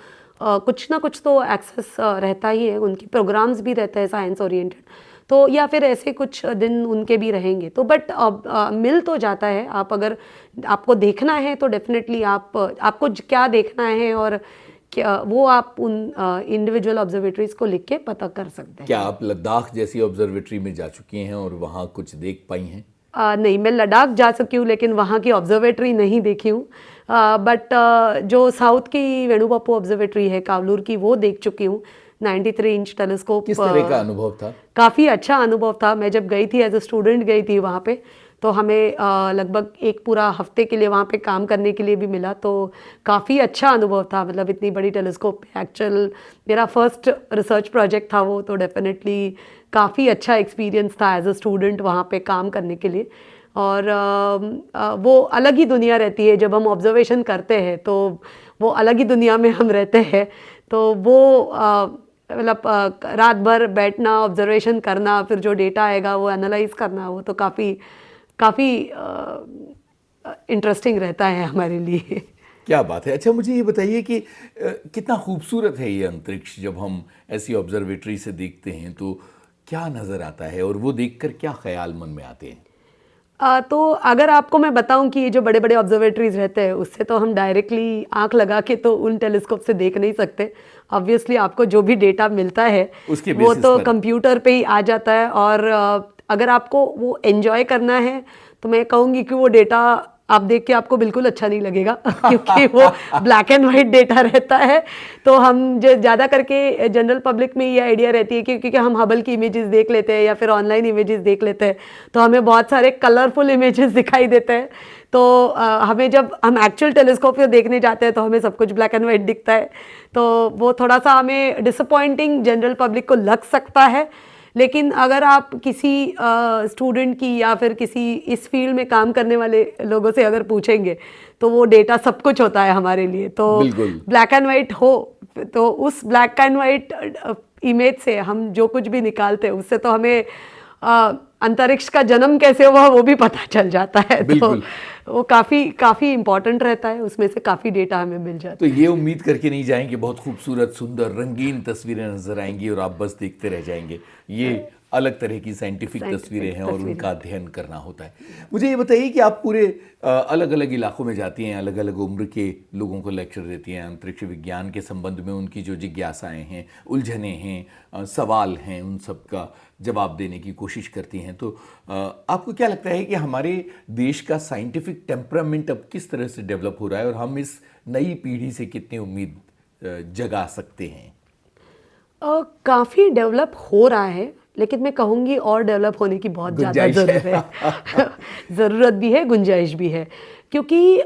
कुछ ना कुछ तो एक्सेस रहता ही है, उनके प्रोग्राम्स भी रहते हैं साइंस ओरिएंटेड, तो या फिर ऐसे कुछ दिन उनके भी रहेंगे। तो बट मिल तो जाता है। आप अगर आपको देखना है तो डेफिनेटली आपको क्या देखना है और क्या वो आप उन इंडिविजुअल ऑब्जर्वेटरीज़ को लिख के पता कर सकते हैं। क्या आप लद्दाख जैसी ऑब्जर्वेटरी में जा चुकी हैं और वहाँ कुछ देख पाई हैं? नहीं, मैं लद्दाख जा चुकी हूँ लेकिन वहाँ की ऑब्जर्वेटरी नहीं देखी हूँ। बट जो साउथ की वेणुबापू ऑब्जर्वेटरी है कावलूर की, वो देख चुकी हूँ। 93 इंच टेलीस्कोप। किस तरह का अनुभव था? काफ़ी अच्छा अनुभव था। मैं जब गई थी एज अ स्टूडेंट गई थी वहाँ पे, तो हमें लगभग एक पूरा हफ्ते के लिए वहाँ पे काम करने के लिए भी मिला, तो काफ़ी अच्छा अनुभव था। मतलब इतनी बड़ी टेलीस्कोप, एक्चुअल मेरा फर्स्ट रिसर्च प्रोजेक्ट था वो, तो डेफिनेटली काफ़ी अच्छा एक्सपीरियंस था एज अ स्टूडेंट वहाँ पे काम करने के लिए। और वो अलग ही दुनिया रहती है जब हम ऑब्जर्वेशन करते हैं, तो वो अलग ही दुनिया में हम रहते हैं। तो वो मतलब रात भर बैठना, ऑब्जर्वेशन करना, फिर जो डेटा आएगा वो एनालाइज करना, वो तो काफ़ी इंटरेस्टिंग रहता है हमारे लिए। क्या बात है। अच्छा, मुझे ये बताइए कि कितना खूबसूरत है ये अंतरिक्ष। जब हम ऐसी ऑब्जर्वेटरी से देखते हैं तो क्या नज़र आता है और वो देखकर क्या ख्याल मन में आते हैं? तो अगर आपको मैं बताऊं कि ये जो बड़े बड़े ऑब्जर्वेटरीज रहते हैं, उससे तो हम डायरेक्टली आंख लगा के तो उन टेलीस्कोप से देख नहीं सकते। ऑब्वियसली आपको जो भी डेटा मिलता है उसके वो बेसिस तो पर। कंप्यूटर पे ही आ जाता है। और अगर आपको वो एंजॉय करना है तो मैं कहूँगी कि वो डेटा आप देख के आपको बिल्कुल अच्छा नहीं लगेगा क्योंकि वो ब्लैक एंड वाइट डेटा रहता है। तो हम जो ज़्यादा करके जनरल पब्लिक में ये आइडिया रहती है कि क्योंकि हम हबल की इमेजेस देख लेते हैं या फिर ऑनलाइन इमेजेस देख लेते हैं, तो हमें बहुत सारे कलरफुल इमेजेस दिखाई देते हैं। तो हमें जब हम एक्चुअल टेलीस्कोप से देखने जाते हैं तो हमें सब कुछ ब्लैक एंड वाइट दिखता है, तो वो थोड़ा सा हमें डिसअपॉइंटिंग जनरल पब्लिक को लग सकता है। लेकिन अगर आप किसी स्टूडेंट की या फिर किसी इस फील्ड में काम करने वाले लोगों से अगर पूछेंगे तो वो डेटा सब कुछ होता है हमारे लिए। तो बिल्कुल। ब्लैक एंड वाइट हो तो उस ब्लैक एंड वाइट इमेज से हम जो कुछ भी निकालते हैं उससे तो हमें अंतरिक्ष का जन्म कैसे हुआ वो भी पता चल जाता है। तो वो काफ़ी इम्पोर्टेंट रहता है, उसमें से काफ़ी डेटा हमें मिल जाता है। तो ये उम्मीद करके नहीं जाएं कि बहुत खूबसूरत, सुंदर, रंगीन तस्वीरें नजर आएंगी और आप बस देखते रह जाएंगे। ये अलग तरह की साइंटिफिक तस्वीरें हैं और उनका अध्ययन करना होता है। मुझे ये बताइए कि आप पूरे अलग अलग इलाकों में जाती हैं, अलग अलग उम्र के लोगों को लेक्चर देती हैं, अंतरिक्ष विज्ञान के संबंध में उनकी जो जिज्ञासाएं हैं, उलझने हैं, सवाल हैं, उन सब का जवाब देने की कोशिश करती हैं। तो आपको क्या लगता है कि हमारे देश का साइंटिफिक टेम्परामेंट अब किस तरह से डेवलप हो रहा है और हम इस नई पीढ़ी से कितनी उम्मीद जगा सकते हैं? काफ़ी डेवलप हो रहा है, लेकिन मैं कहूँगी और डेवलप होने की बहुत ज़्यादा ज़रूरत है। ज़रूरत भी है, गुंजाइश भी है, क्योंकि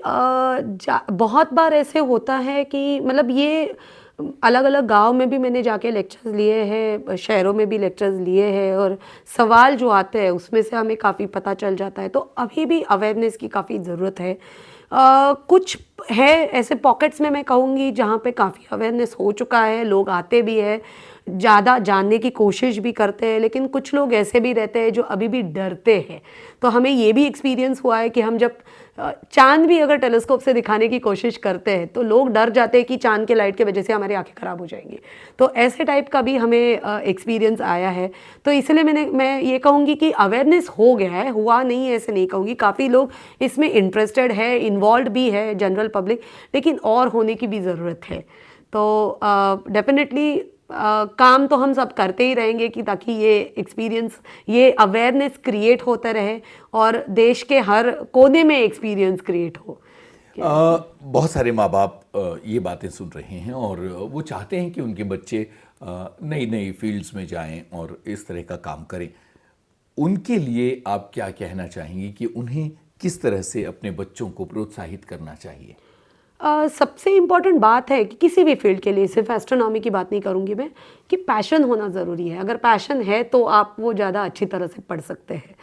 बहुत बार ऐसे होता है कि मतलब ये अलग अलग गांव में भी मैंने जाके लेक्चर्स लिए हैं, शहरों में भी लेक्चर्स लिए हैं, और सवाल जो आते हैं उसमें से हमें काफ़ी पता चल जाता है। तो अभी भी अवेयरनेस की काफ़ी ज़रूरत है। कुछ है ऐसे पॉकेट्स में मैं कहूँगी जहाँ पे काफ़ी अवेयरनेस हो चुका है, लोग आते भी हैं, ज़्यादा जानने की कोशिश भी करते हैं, लेकिन कुछ लोग ऐसे भी रहते हैं जो अभी भी डरते हैं। तो हमें ये भी एक्सपीरियंस हुआ है कि हम जब चांद भी अगर टेलीस्कोप से दिखाने की कोशिश करते हैं तो लोग डर जाते हैं कि चांद के लाइट की वजह से हमारी आंखें ख़राब हो जाएंगी। तो ऐसे टाइप का भी हमें एक्सपीरियंस आया है। तो इसलिए मैं ये कहूँगी कि अवेयरनेस हो गया है, हुआ नहीं ऐसे नहीं कहूँगी, काफ़ी लोग इसमें इंटरेस्टेड है, इन्वॉल्व भी है जनरल पब्लिक, लेकिन और होने की भी ज़रूरत है। तो डेफिनेटली काम तो हम सब करते ही रहेंगे कि ताकि ये एक्सपीरियंस, ये अवेयरनेस क्रिएट होता रहे और देश के हर कोने में एक्सपीरियंस क्रिएट हो। बहुत सारे माँ बाप ये बातें सुन रहे हैं और वो चाहते हैं कि उनके बच्चे नई नई फील्ड्स में जाएं और इस तरह का काम करें। उनके लिए आप क्या कहना चाहेंगी कि उन्हें किस तरह से अपने बच्चों को प्रोत्साहित करना चाहिए? सबसे इम्पॉर्टेंट बात है कि किसी भी फील्ड के लिए, सिर्फ एस्ट्रोनॉमी की बात नहीं करूँगी मैं, कि पैशन होना ज़रूरी है। अगर पैशन है तो आप वो ज़्यादा अच्छी तरह से पढ़ सकते हैं।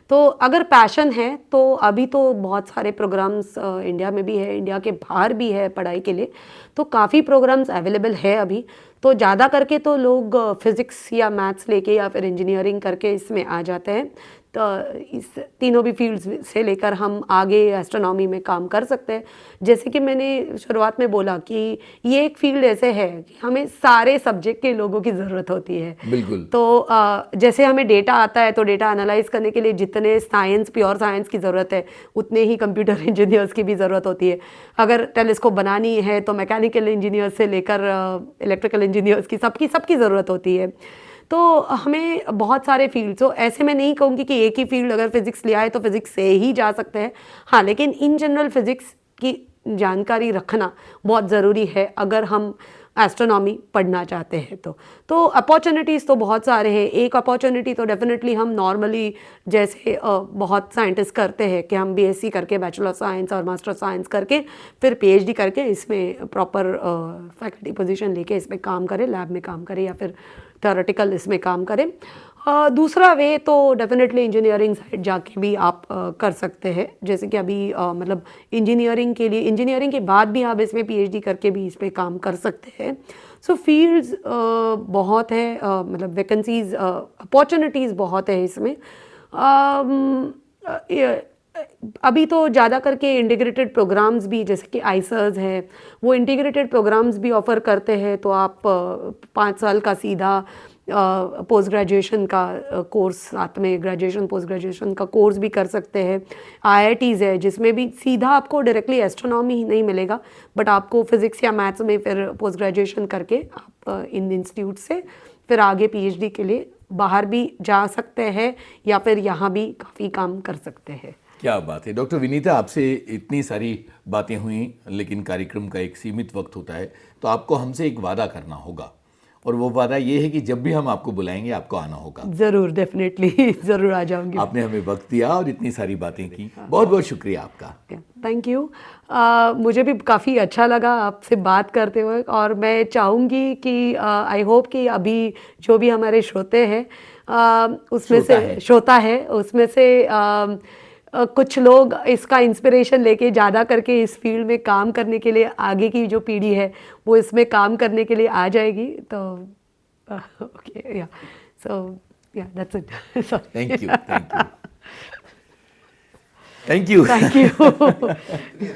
तो अगर पैशन है तो अभी तो बहुत सारे प्रोग्राम्स इंडिया में भी है, इंडिया के बाहर भी है पढ़ाई के लिए, तो काफ़ी प्रोग्राम्स अवेलेबल है अभी। तो ज़्यादा करके तो लोग फिज़िक्स या मैथ्स लेके या फिर इंजीनियरिंग करके इसमें आ जाते हैं। तो इस तीनों भी फील्ड्स से लेकर हम आगे एस्ट्रोनॉमी में काम कर सकते हैं। जैसे कि मैंने शुरुआत में बोला कि ये एक फील्ड ऐसे है कि हमें सारे सब्जेक्ट के लोगों की ज़रूरत होती है। बिल्कुल। तो जैसे हमें डेटा आता है तो डेटा एनालाइज करने के लिए जितने साइंस, प्योर साइंस की ज़रूरत है, उतने ही कंप्यूटर इंजीनियर्स की भी ज़रूरत होती है। अगर टेलीस्कोप बनानी है तो मैकेनिकल इंजीनियर्स से लेकर इलेक्ट्रिकल इंजीनियर्स की सबकी ज़रूरत होती है। तो हमें बहुत सारे फील्ड, तो ऐसे मैं नहीं कहूँगी कि एक ही फील्ड, अगर फिज़िक्स लिया है तो फिज़िक्स से ही जा सकते हैं। हाँ, लेकिन इन जनरल फिज़िक्स की जानकारी रखना बहुत ज़रूरी है अगर हम एस्ट्रोनॉमी पढ़ना चाहते हैं तो अपॉर्चुनिटीज़ तो बहुत सारे हैं। एक अपॉर्चुनिटी तो डेफिनेटली हम नॉर्मली जैसे बहुत साइंटिस्ट करते हैं कि हम बीएससी करके, बैचलर ऑफ साइंस और मास्टर ऑफ साइंस करके फिर पीएचडी करके इसमें प्रॉपर फैकल्टी पोजीशन लेके इसमें काम करें, लैब में काम करें या फिर थ्योरेटिकल इसमें काम करें। दूसरा वे तो डेफिनेटली इंजीनियरिंग साइड जाके भी आप कर सकते हैं। जैसे कि अभी मतलब इंजीनियरिंग के लिए, इंजीनियरिंग के बाद भी आप इसमें पीएचडी करके भी इस पे काम कर सकते हैं। सो फील्ड्स बहुत है, मतलब वैकेंसीज, अपॉर्चुनिटीज़ बहुत है इसमें। अभी तो ज़्यादा करके इंटीग्रेटेड प्रोग्राम्स भी, जैसे कि आईसर्स है, वो इंटीग्रेटेड प्रोग्राम्स भी ऑफ़र करते हैं। तो आप 5 साल का सीधा पोस्ट ग्रेजुएशन का कोर्स, साथ में ग्रेजुएशन पोस्ट ग्रेजुएशन का कोर्स भी कर सकते हैं। आईआईटीज़ है जिसमें भी सीधा आपको डायरेक्टली एस्ट्रोनॉमी ही नहीं मिलेगा, बट आपको फिज़िक्स या मैथ्स में फिर पोस्ट ग्रेजुएशन करके आप इन इंस्टीट्यूट से फिर आगे पीएचडी के लिए बाहर भी जा सकते हैं या फिर यहाँ भी काफ़ी काम कर सकते हैं। क्या बात है डॉक्टर विनीता, आपसे इतनी सारी बातें हुई, लेकिन कार्यक्रम का एक सीमित वक्त होता है, तो आपको हमसे एक वादा करना होगा, और वो वादा ये है कि जब भी हम आपको बुलाएंगे आपको आना होगा। ज़रूर, डेफिनेटली ज़रूर आ जाऊंगी। आपने हमें वक्त दिया और इतनी सारी बातें की, बहुत बहुत शुक्रिया आपका। Thank you. मुझे भी काफ़ी अच्छा लगा आपसे बात करते हुए, और मैं चाहूँगी कि आई होप कि अभी जो भी हमारे श्रोते हैं उसमें से श्रोता है उसमें से कुछ लोग इसका इंस्पिरेशन लेके ज़्यादा करके इस फील्ड में काम करने के लिए, आगे की जो पीढ़ी है वो इसमें काम करने के लिए आ जाएगी। तो ओके, या सो या that's it. Thank you, thank you, thank you. Thank you.